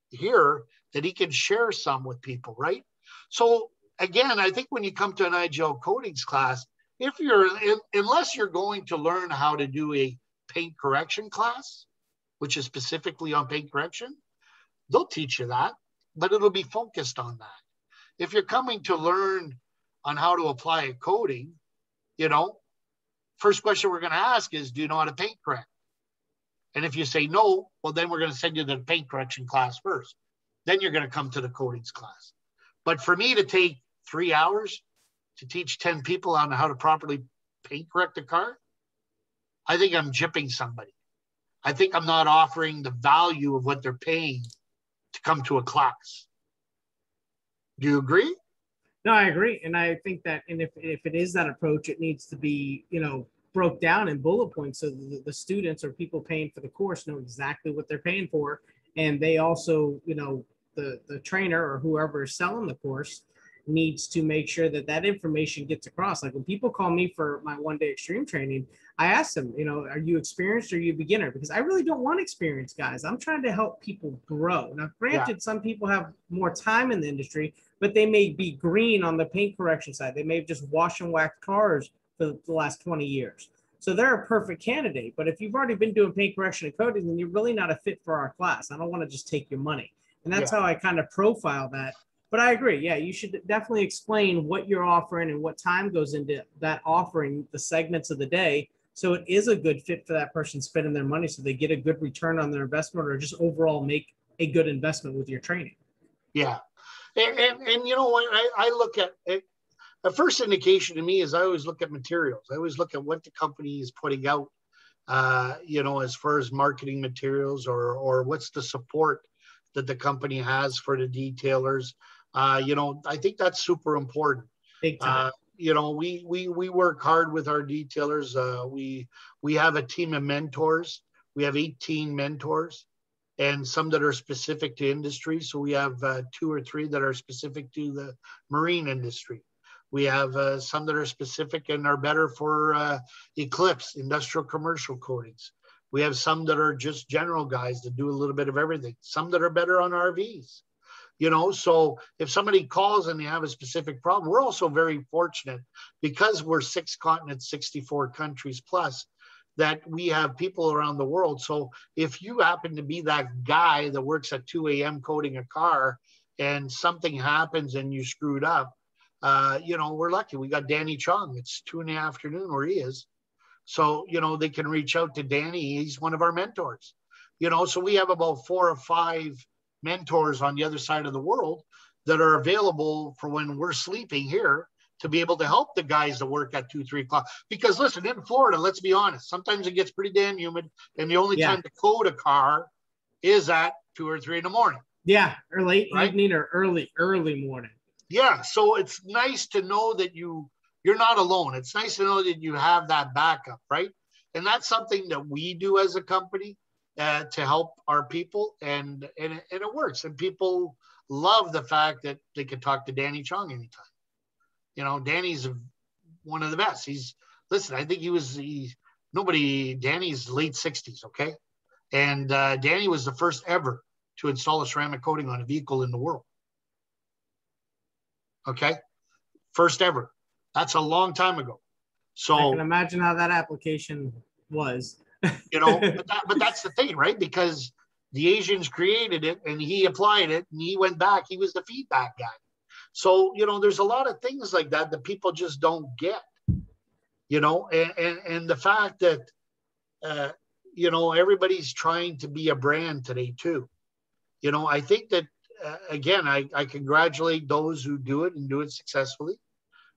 Speaker 2: here, that he can share some with people, right? So again, I think when you come to an IGL coatings class, unless you're going to learn how to do a paint correction class, which is specifically on paint correction, they'll teach you that, but it'll be focused on that. If you're coming to learn on how to apply a coating, you know, first question we're going to ask is, do you know how to paint correct? And if you say no, well, then we're going to send you to the paint correction class first. Then you're going to come to the coatings class. But for me to take 3 hours to teach 10 people on how to properly paint correct a car, I think I'm gypping somebody. I think I'm not offering the value of what they're paying to come to a class. Do you agree?
Speaker 1: No, I agree. And I think that, and if it is that approach, it needs to be, you know, broke down in bullet points so the students or people paying for the course know exactly what they're paying for. And they also, you know, the trainer or whoever is selling the course needs to make sure that that information gets across. Like when people call me for my 1-day extreme training, I ask them, you know, are you experienced or are you a beginner? Because I really don't want experienced guys. I'm trying to help people grow. Now, granted, some people have more time in the industry, but they may be green on the paint correction side. They may have just washed and waxed cars for the last 20 years. So they're a perfect candidate. But if you've already been doing paint correction and coating, then you're really not a fit for our class. I don't want to just take your money. And that's how I kind of profile that. But I agree. Yeah, you should definitely explain what you're offering and what time goes into that offering, the segments of the day. So it is a good fit for that person spending their money so they get a good return on their investment or just overall make a good investment with your training.
Speaker 2: Yeah. And you know what, I look at it. The first indication to me is I always look at materials. I always look at what the company is putting out, you know, as far as marketing materials or what's the support that the company has for the detailers. You know, I think that's super important.
Speaker 1: Big time.
Speaker 2: You know, we work hard with our detailers. We have a team of mentors. We have 18 mentors, and some that are specific to industry. So we have 2 or 3 that are specific to the marine industry. We have some that are specific and are better for Eclipse, industrial commercial coatings. We have some that are just general guys that do a little bit of everything. Some that are better on RVs. You know, so if somebody calls and they have a specific problem, we're also very fortunate because we're 6 continents, 64 countries plus, that we have people around the world. So if you happen to be that guy that works at 2 a.m. coating a car and something happens and you screwed up, you know, we're lucky. We got Danny Chung. It's 2 in the afternoon where he is. So, you know, they can reach out to Danny. He's one of our mentors. You know, so we have about 4 or 5 mentors on the other side of the world that are available for when we're sleeping here to be able to help the guys that work at 2, 3 o'clock. Because listen, in Florida, let's be honest, sometimes it gets pretty damn humid. And the only time to coat a car is at 2 or 3 in the morning.
Speaker 1: Yeah, or late evening or early morning.
Speaker 2: Yeah, so it's nice to know that you're not alone. It's nice to know that you have that backup, right? And that's something that we do as a company to help our people, and it works. And people love the fact that they can talk to Danny Chung anytime. You know, Danny's one of the best. I think Danny's late 60s, okay? And Danny was the first ever to install a ceramic coating on a vehicle in the world. Okay? First ever. That's a long time ago. So
Speaker 1: I can imagine how that application was.
Speaker 2: You know, but that's the thing, right? Because the Asians created it and he applied it and he went back. He was the feedback guy. So, you know, there's a lot of things like that that people just don't get, you know, and the fact that, you know, everybody's trying to be a brand today too. You know, I think that, again, I congratulate those who do it and do it successfully.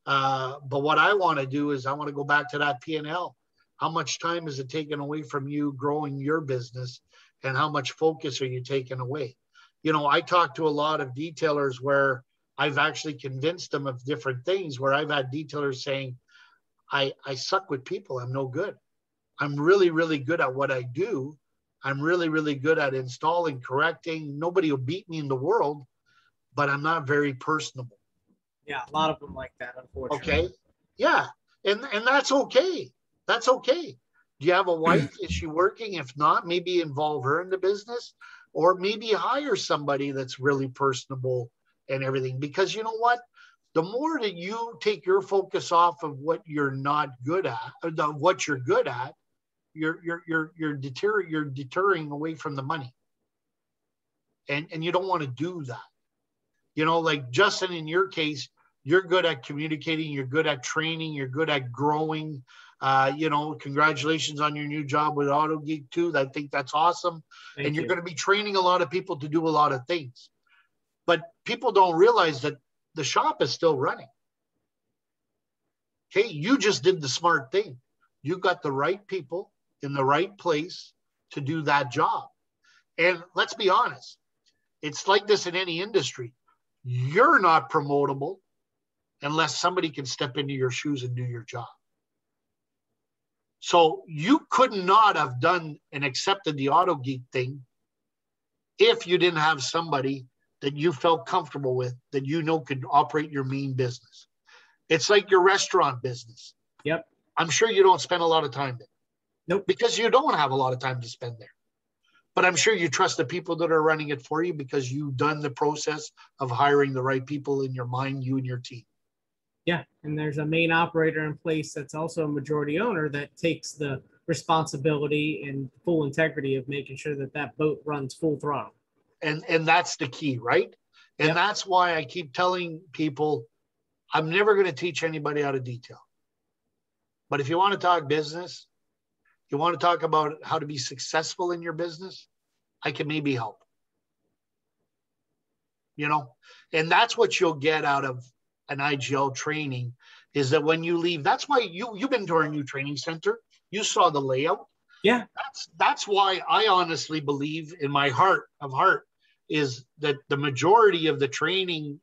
Speaker 2: But what I want to do is I want to go back to that P&L. How much time is it taken away from you growing your business, and how much focus are you taking away? You know, I talk to a lot of detailers where I've actually convinced them of different things, where I've had detailers saying, I suck with people. I'm no good. I'm really, really good at what I do. I'm really, really good at installing, correcting. Nobody will beat me in the world, but I'm not very personable.
Speaker 1: Yeah, a lot of them like that, unfortunately.
Speaker 2: Okay. Yeah. And that's okay. That's okay. Do you have a wife? Is she working? If not, maybe involve her in the business, or maybe hire somebody that's really personable and everything. Because you know what? The more that you take your focus off of what you're not good at, or what you're good at, you're deterring away from the money. And you don't want to do that. You know, like Justin, in your case, you're good at communicating, you're good at training, you're good at growing. You know, congratulations on your new job with Auto Geek too. I think that's awesome. And you're going to be training a lot of people to do a lot of things. But people don't realize that the shop is still running. Okay, you just did the smart thing. You got the right people in the right place to do that job. And let's be honest, it's like this in any industry. You're not promotable unless somebody can step into your shoes and do your job. So you could not have done and accepted the Auto Geek thing if you didn't have somebody that you felt comfortable with, that you know could operate your main business. It's like your restaurant business.
Speaker 1: Yep.
Speaker 2: I'm sure you don't spend a lot of time there.
Speaker 1: Nope.
Speaker 2: Because you don't have a lot of time to spend there. But I'm sure you trust the people that are running it for you because you've done the process of hiring the right people in your mind, you and your team.
Speaker 1: Yeah. And there's a main operator in place that's also a majority owner that takes the responsibility and full integrity of making sure that that boat runs full throttle.
Speaker 2: And that's the key, right? And
Speaker 1: Yep.
Speaker 2: that's why I keep telling people, I'm never going to teach anybody how to detail. But if you want to talk business, you want to talk about how to be successful in your business, I can maybe help. You know, and that's what you'll get out of an IGL training is that when you leave, that's why you've been to our new training center. You saw the layout.
Speaker 1: Yeah.
Speaker 2: That's why I honestly believe in my heart of heart is that the majority of the training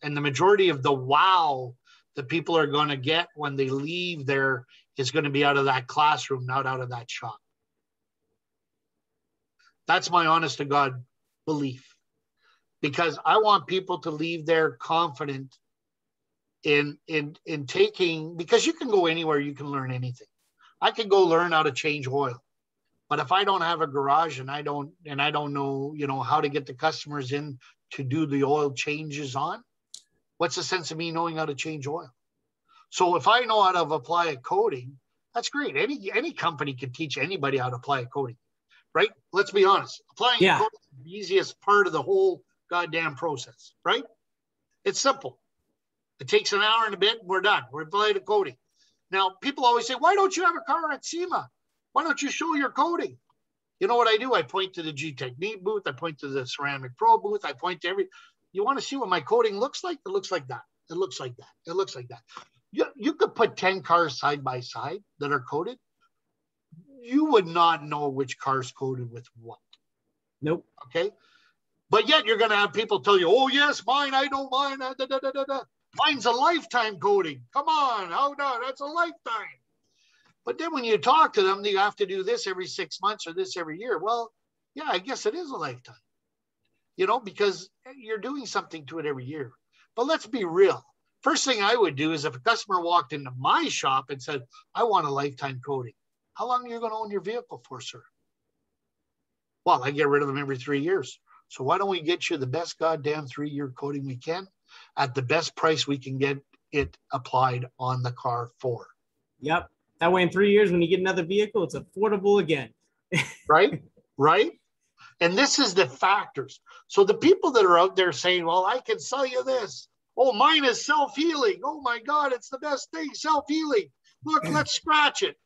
Speaker 2: and the majority of the wow that people are going to get when they leave there is going to be out of that classroom, not out of that shop. That's my honest to God belief, because I want people to leave there confident in taking, because you can go anywhere, you can learn anything. I can go learn how to change oil, but if I don't have a garage and I don't know, you know, how to get the customers in to do the oil changes on, what's the sense of me knowing how to change oil? So if I know how to apply a coating, that's great. Any company can teach anybody how to apply a coating, right? Let's be honest. Applying a coating is the easiest part of the whole goddamn process, right? It's simple. It takes an hour and a bit, we're done. We're applied a coating. Now, people always say, why don't you have a car at SEMA? Why don't you show your coating? You know what I do? I point to the G-Technique booth. I point to the Ceramic Pro booth. I point to you want to see what my coating looks like? It looks like that. It looks like that. It looks like that. You could put 10 cars side by side that are coated. You would not know which car's coated with what.
Speaker 1: Nope.
Speaker 2: Okay. But yet you're going to have people tell you, oh, yes, mine, I don't mind. Mine's a lifetime coating. Come on. Oh, no, that's a lifetime. But then when you talk to them, you have to do this every 6 months or this every year. Well, yeah, I guess it is a lifetime, you know, because you're doing something to it every year. But let's be real. First thing I would do is if a customer walked into my shop and said, I want a lifetime coating. How long are you going to own your vehicle for, sir? Well, I get rid of them every 3 years. So why don't we get you the best goddamn 3-year coating we can at the best price we can get it applied on the car for?
Speaker 1: Yep. That way in 3 years, when you get another vehicle, it's affordable again.
Speaker 2: Right? Right? And this is the factors. So the people that are out there saying, well, I can sell you this. Oh, mine is self-healing. Oh my God, it's the best thing, self-healing. Look, let's scratch it.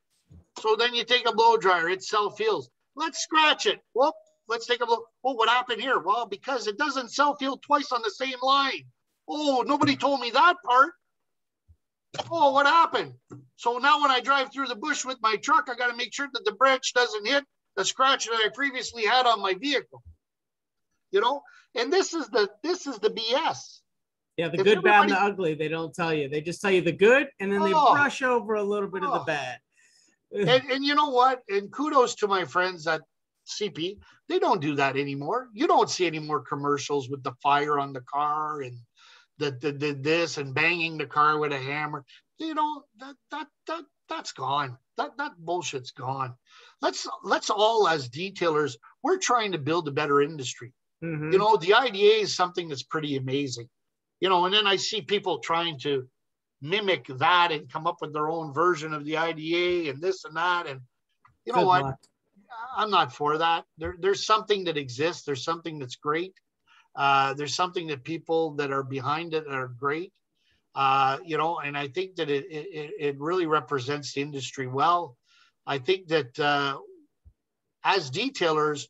Speaker 2: So then you take a blow dryer, it self-heals. Let's scratch it. Whoop, let's take a blow. Oh, what happened here? Well, because it doesn't self-heal twice on the same line. Oh, nobody told me that part. Oh, what happened? So now when I drive through the bush with my truck, I got to make sure that the branch doesn't hit the scratch that I previously had on my vehicle. You know, and this is the BS.
Speaker 1: Yeah, the good, bad, and the ugly, they don't tell you. They just tell you the good, and then they brush over a little bit of the bad.
Speaker 2: And you know what? And kudos to my friends at CP. They don't do that anymore. You don't see any more commercials with the fire on the car and the this and banging the car with a hammer. You know, that's gone. That bullshit's gone. Let's all, as detailers, we're trying to build a better industry. Mm-hmm. You know, the IDA is something that's pretty amazing. You know, and then I see people trying to mimic that and come up with their own version of the IDA and this and that. And you know what? I'm not for that. There's something that exists. There's something that's great. There's something that people that are behind it are great. You know, and I think that it really represents the industry well. I think that as detailers,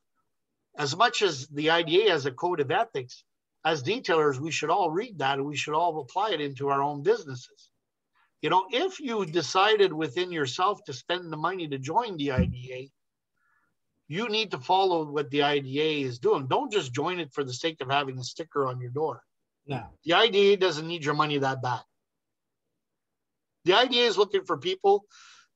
Speaker 2: as much as the IDA has a code of ethics, as detailers, we should all read that and we should all apply it into our own businesses. You know, if you decided within yourself to spend the money to join the IDA, you need to follow what the IDA is doing. Don't just join it for the sake of having a sticker on your door.
Speaker 1: No.
Speaker 2: The IDA doesn't need your money that bad. The IDA is looking for people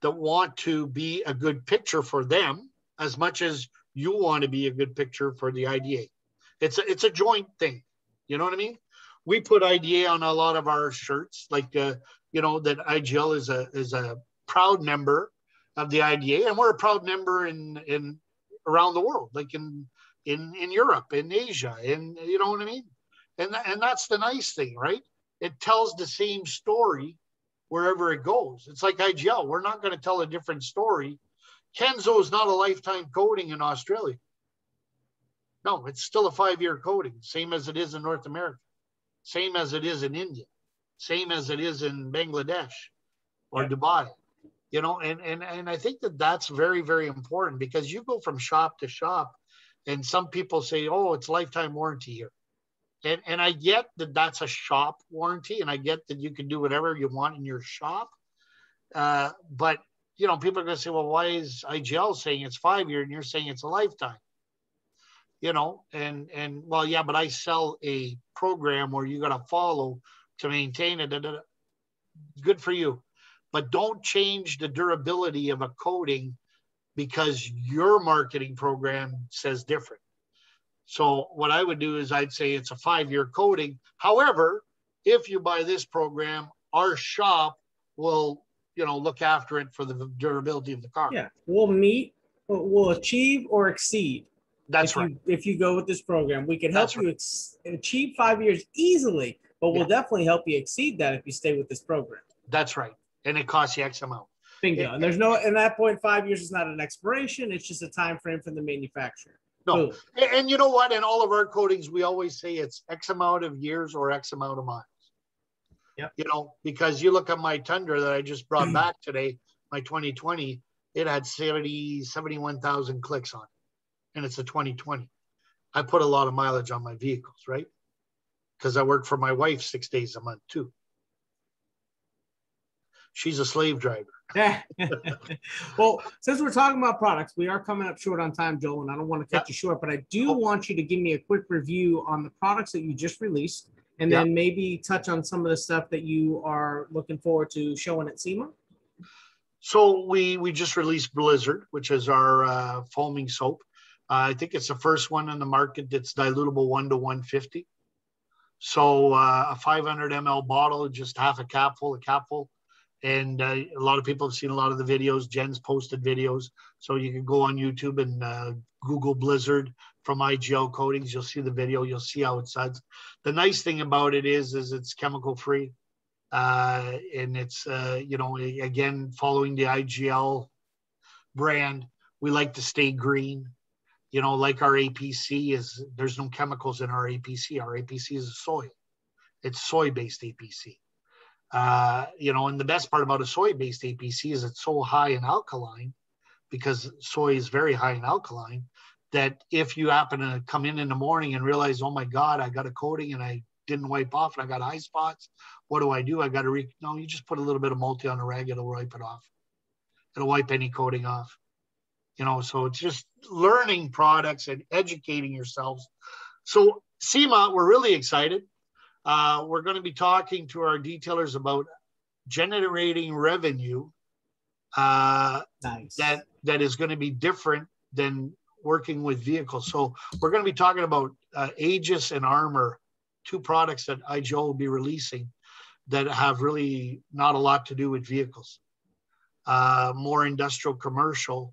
Speaker 2: that want to be a good picture for them as much as you want to be a good picture for the IDA. It's a joint thing. You know what I mean? We put IDA on a lot of our shirts, like you know, that IGL is a proud member of the IDA, and we're a proud member in around the world, like in Europe, in Asia, and you know what I mean? And that's the nice thing, right? It tells the same story wherever it goes. It's like IGL. We're not going to tell a different story. Kenzo is not a lifetime coating in Australia. No, it's still a 5-year coating, same as it is in North America, same as it is in India, same as it is in Bangladesh or Dubai. You know, and I think that that's very, very important, because you go from shop to shop and some people say, oh, it's lifetime warranty here. And I get that that's a shop warranty, and I get that you can do whatever you want in your shop. But, you know, people are going to say, well, why is IGL saying it's 5-year and you're saying it's a lifetime? You know, and well, yeah, but I sell a program where you got to follow to maintain it. Good for you. But don't change the durability of a coating because your marketing program says different. So what I would do is I'd say it's a 5-year coating. However, if you buy this program, our shop will, you know, look after it for the durability of the car.
Speaker 1: Yeah, we'll achieve or exceed.
Speaker 2: That's right.
Speaker 1: If you go with this program, we can help you achieve 5 years easily, but we'll definitely help you exceed that if you stay with this program.
Speaker 2: That's right. And it costs you X amount.
Speaker 1: Bingo. And there's no, at that point, 5 years is not an expiration. It's just a time frame from the manufacturer.
Speaker 2: No. And you know what? In all of our coatings, we always say it's X amount of years or X amount of miles.
Speaker 1: Yep.
Speaker 2: You know, because you look at my Tundra that I just brought back today, my 2020, it had 71,000 clicks on it. And it's a 2020. I put a lot of mileage on my vehicles, right? Because I work for my wife 6 days a month too. She's a slave driver.
Speaker 1: Well, since we're talking about products, we are coming up short on time, Joel, and I don't want to cut you short, but I do want you to give me a quick review on the products that you just released, and then maybe touch on some of the stuff that you are looking forward to showing at SEMA.
Speaker 2: So we just released Blizzard, which is our foaming soap. I think it's the first one in the market that's dilutable 1 to 150. So a 500 ml bottle, just half a capful. And a lot of people have seen a lot of the videos. Jen's posted videos. So you can go on YouTube and Google Blizzard from IGL Coatings. You'll see the video. You'll see how it suds. The nice thing about it is it's chemical free. And it's, you know, again, following the IGL brand, we like to stay green. You know, like our APC is, there's no chemicals in our APC. Our APC is soy. It's soy-based APC. You know, and the best part about a soy-based APC is it's so high in alkaline, because soy is very high in alkaline, that if you happen to come in the morning and realize, oh my God, I got a coating and I didn't wipe off and I got eye spots, what do? I got to no, you just put a little bit of multi on a rag, it'll wipe it off. It'll wipe any coating off. You know, so it's just learning products and educating yourselves. So SEMA, we're really excited. We're going to be talking to our detailers about generating revenue that is going to be different than working with vehicles. So we're going to be talking about Aegis and Armor, 2 products that IGL will be releasing that have really not a lot to do with vehicles. More industrial, commercial,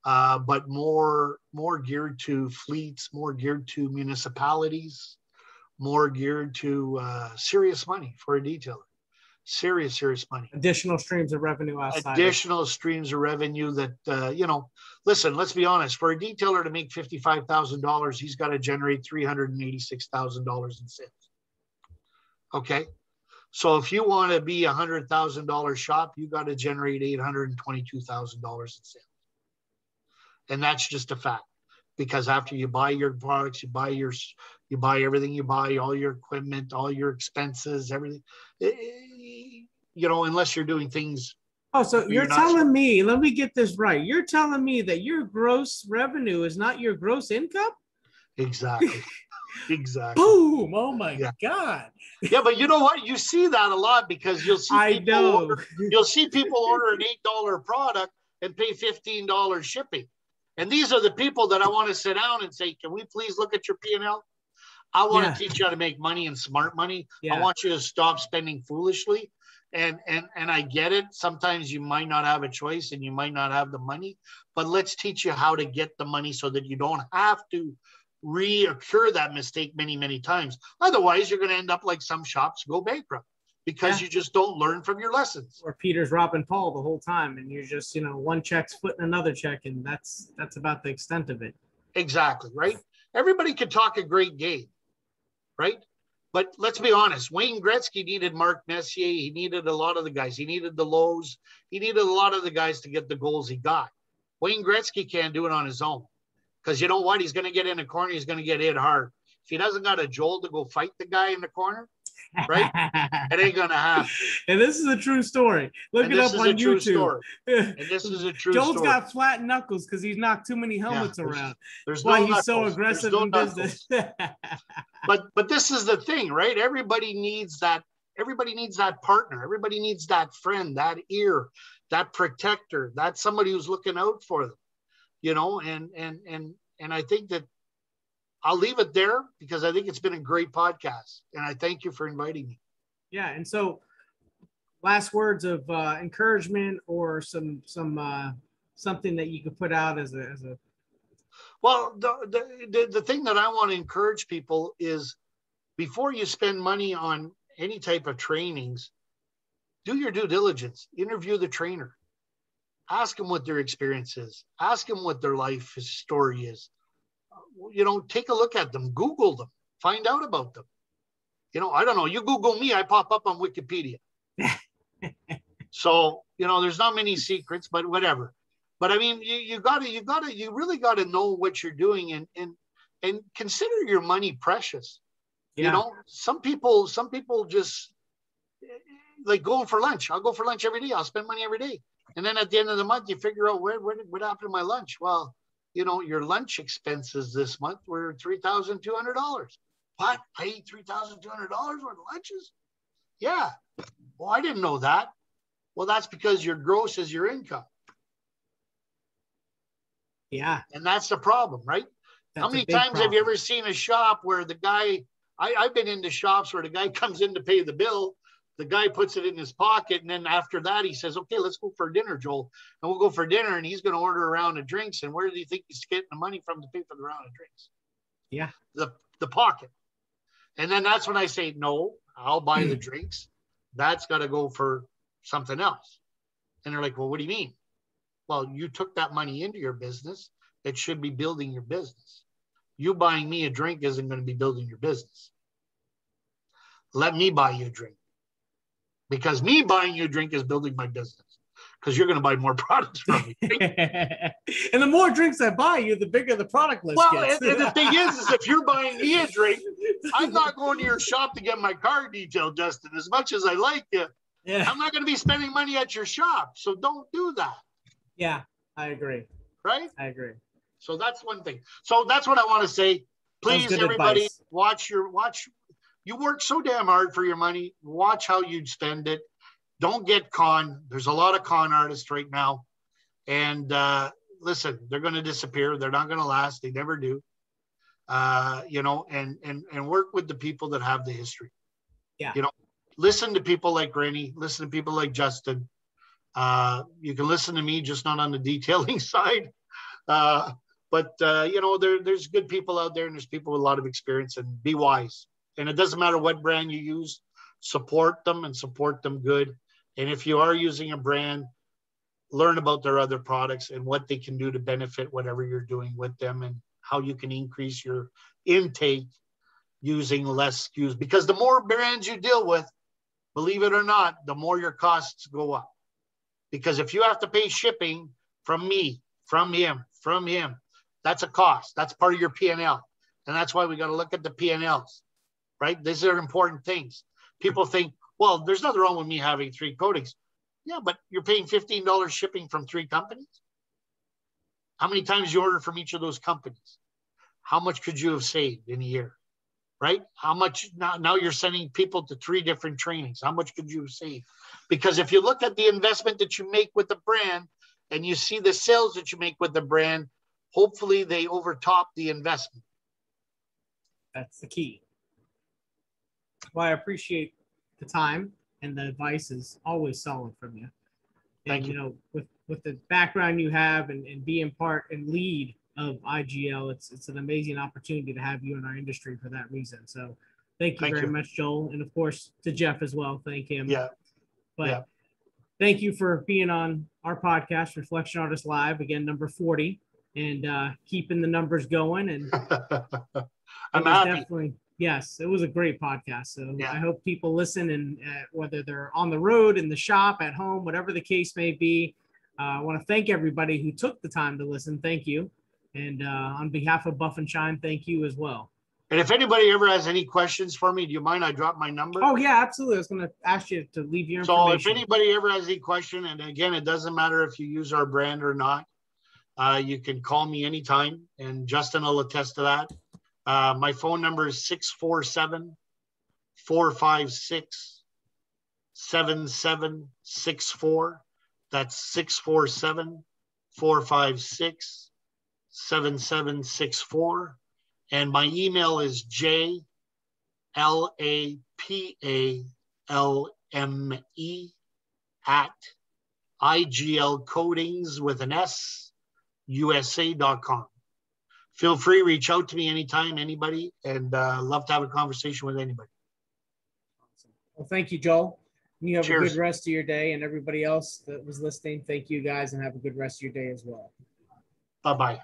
Speaker 2: but more geared to fleets, more geared to municipalities, more geared to serious money for a detailer. Serious money.
Speaker 1: Additional streams of revenue outside.
Speaker 2: Additional streams of revenue that, you know, listen, let's be honest. For a detailer to make $55,000, he's got to generate $386,000 in sales. Okay. So if you want to be $100,000 shop, you got to generate $822,000 in sales. And that's just a fact, because after you buy your products, you buy everything, you buy all your equipment, all your expenses, everything, you know, unless you're doing things.
Speaker 1: Oh, so you're telling me, let me get this right. You're telling me that your gross revenue is not your gross income?
Speaker 2: Exactly. Exactly.
Speaker 1: Boom. Oh my God.
Speaker 2: Yeah, but you know what? You see that a lot, because you'll see you'll see people order an $8 product and pay $15 shipping. And these are the people that I want to sit down and say, can we please look at your P&L? I want to teach you how to make money and smart money.
Speaker 1: Yeah.
Speaker 2: I want you to stop spending foolishly. And I get it. Sometimes you might not have a choice and you might not have the money, but let's teach you how to get the money so that you don't have to reoccur that mistake many, many times. Otherwise, you're going to end up like some shops go bankrupt because you just don't learn from your lessons.
Speaker 1: Or Peter's robbing Paul the whole time, and you're just, you know, one check's footing another check, and that's about the extent of it.
Speaker 2: Exactly, right? Everybody can talk a great game, right? But let's be honest, Wayne Gretzky needed Mark Messier. He needed a lot of the guys. He needed the Lowe's. He needed a lot of the guys to get the goals he got. Wayne Gretzky can't do it on his own because you know what? He's going to get in the corner. He's going to get hit hard. If he doesn't got a Joel to go fight the guy in the corner, right? It ain't going to happen.
Speaker 1: And this is a true story. Look it up on YouTube.
Speaker 2: And this is a true
Speaker 1: Joel's
Speaker 2: story.
Speaker 1: got flat knuckles because he's knocked too many helmets around.
Speaker 2: There's
Speaker 1: why
Speaker 2: no
Speaker 1: he's
Speaker 2: knuckles.
Speaker 1: so aggressive in business.
Speaker 2: But this is the thing, right? Everybody needs that. Everybody needs that partner. Everybody needs that friend, that ear, that protector, that somebody who's looking out for them, you know. And I think that I'll leave it there because I think it's been a great podcast, and I thank you for inviting me.
Speaker 1: Yeah, and so last words of encouragement or some something that you could put out as a.
Speaker 2: Well, the thing that I want to encourage people is before you spend money on any type of trainings, do your due diligence. Interview the trainer. Ask them what their experience is. Ask them what their life story is. You know, take a look at them. Google them. Find out about them. You know, I don't know. You Google me, I pop up on Wikipedia. So, you know, there's not many secrets, but whatever. But I mean, you really gotta know what you're doing and consider your money precious. Yeah. You know, some people just like going for lunch. I'll go for lunch every day. I'll spend money every day. And then at the end of the month, you figure out what happened to my lunch. Well, you know, your lunch expenses this month were $3,200. What? I ate $3,200 worth of lunches? Yeah. Well, I didn't know that. Well, that's because your gross is your income.
Speaker 1: Yeah.
Speaker 2: And that's the problem, right? How many times have you ever seen a shop where the guy, I've been into shops where the guy comes in to pay the bill, the guy puts it in his pocket, and then after that he says, okay, let's go for dinner, Joel. And we'll go for dinner, and he's going to order a round of drinks. And where do you think he's getting the money from to pay for the round of drinks?
Speaker 1: Yeah.
Speaker 2: The pocket. And then that's when I say, no, I'll buy the drinks. That's got to go for something else. And they're like, well, what do you mean? Well, you took that money into your business. It should be building your business. You buying me a drink isn't going to be building your business. Let me buy you a drink. Because me buying you a drink is building my business. Because you're going to buy more products from me.
Speaker 1: And the more drinks I buy you, the bigger the product list gets.
Speaker 2: And the thing is if you're buying me a drink, I'm not going to your shop to get my car detailed, Justin. As much as I like you, I'm not going to be spending money at your shop. So don't do that.
Speaker 1: Yeah, I agree.
Speaker 2: Right?
Speaker 1: I agree.
Speaker 2: So that's one thing. So that's what I want to say. Please, everybody,
Speaker 1: advice.
Speaker 2: watch. You work so damn hard for your money. Watch how you spend it. Don't get conned. There's a lot of con artists right now. And listen, they're going to disappear. They're not going to last. They never do. You know, and work with the people that have the history.
Speaker 1: Yeah.
Speaker 2: You know, listen to people like Rennie. Listen to people like Justin. You can listen to me, just not on the detailing side. But you know, there's good people out there, and there's people with a lot of experience, and be wise. And it doesn't matter what brand you use, support them and support them good. And if you are using a brand, learn about their other products and what they can do to benefit whatever you're doing with them, and how you can increase your intake using less SKUs. Because the more brands you deal with, believe it or not, the more your costs go up. Because if you have to pay shipping from me, from him, that's a cost. That's part of your P&L. And that's why we got to look at the P&Ls, right? These are important things. People think, well, there's nothing wrong with me having 3 coatings. Yeah, but you're paying $15 shipping from 3 companies. How many times you order from each of those companies? How much could you have saved in a year, right? How much now you're sending people to 3 different trainings. How much could you have saved? Because if you look at the investment that you make with the brand and you see the sales that you make with the brand, hopefully they overtop the investment.
Speaker 1: That's the key. Well, I appreciate the time, and the advice is always solid from you.
Speaker 2: Thank
Speaker 1: And,
Speaker 2: you.
Speaker 1: you know, with the background you have and being part and lead of IGL, it's an amazing opportunity to have you in our industry for that reason. So thank you very much, Joel. And of course, to Jeff as well. Thank him.
Speaker 2: Yeah.
Speaker 1: But thank you for being on our podcast, Reflection Artist Live, again, number 40, and keeping the numbers going. And
Speaker 2: I'm happy.
Speaker 1: Definitely, yes, it was a great podcast. So I hope people listen, and whether they're on the road, in the shop, at home, whatever the case may be. I want to thank everybody who took the time to listen. Thank you. And on behalf of Buff and Shine, thank you as well.
Speaker 2: And if anybody ever has any questions for me, do you mind I drop my number?
Speaker 1: Oh, yeah, absolutely. I was going to ask you to leave your information.
Speaker 2: So if anybody ever has any question, and again, it doesn't matter if you use our brand or not, you can call me anytime, and Justin will attest to that. My phone number is 647-456-7764. That's 647-456-7764. And my email is JLAPALME@IGL Coatings with an S, USA.com. Feel free, reach out to me anytime, anybody, and love to have a conversation with anybody.
Speaker 1: Awesome. Well, thank you, Joel. You have
Speaker 2: Cheers.
Speaker 1: a good rest of your day, and everybody else that was listening, thank you guys, and have a good rest of your day as well.
Speaker 2: Bye-bye.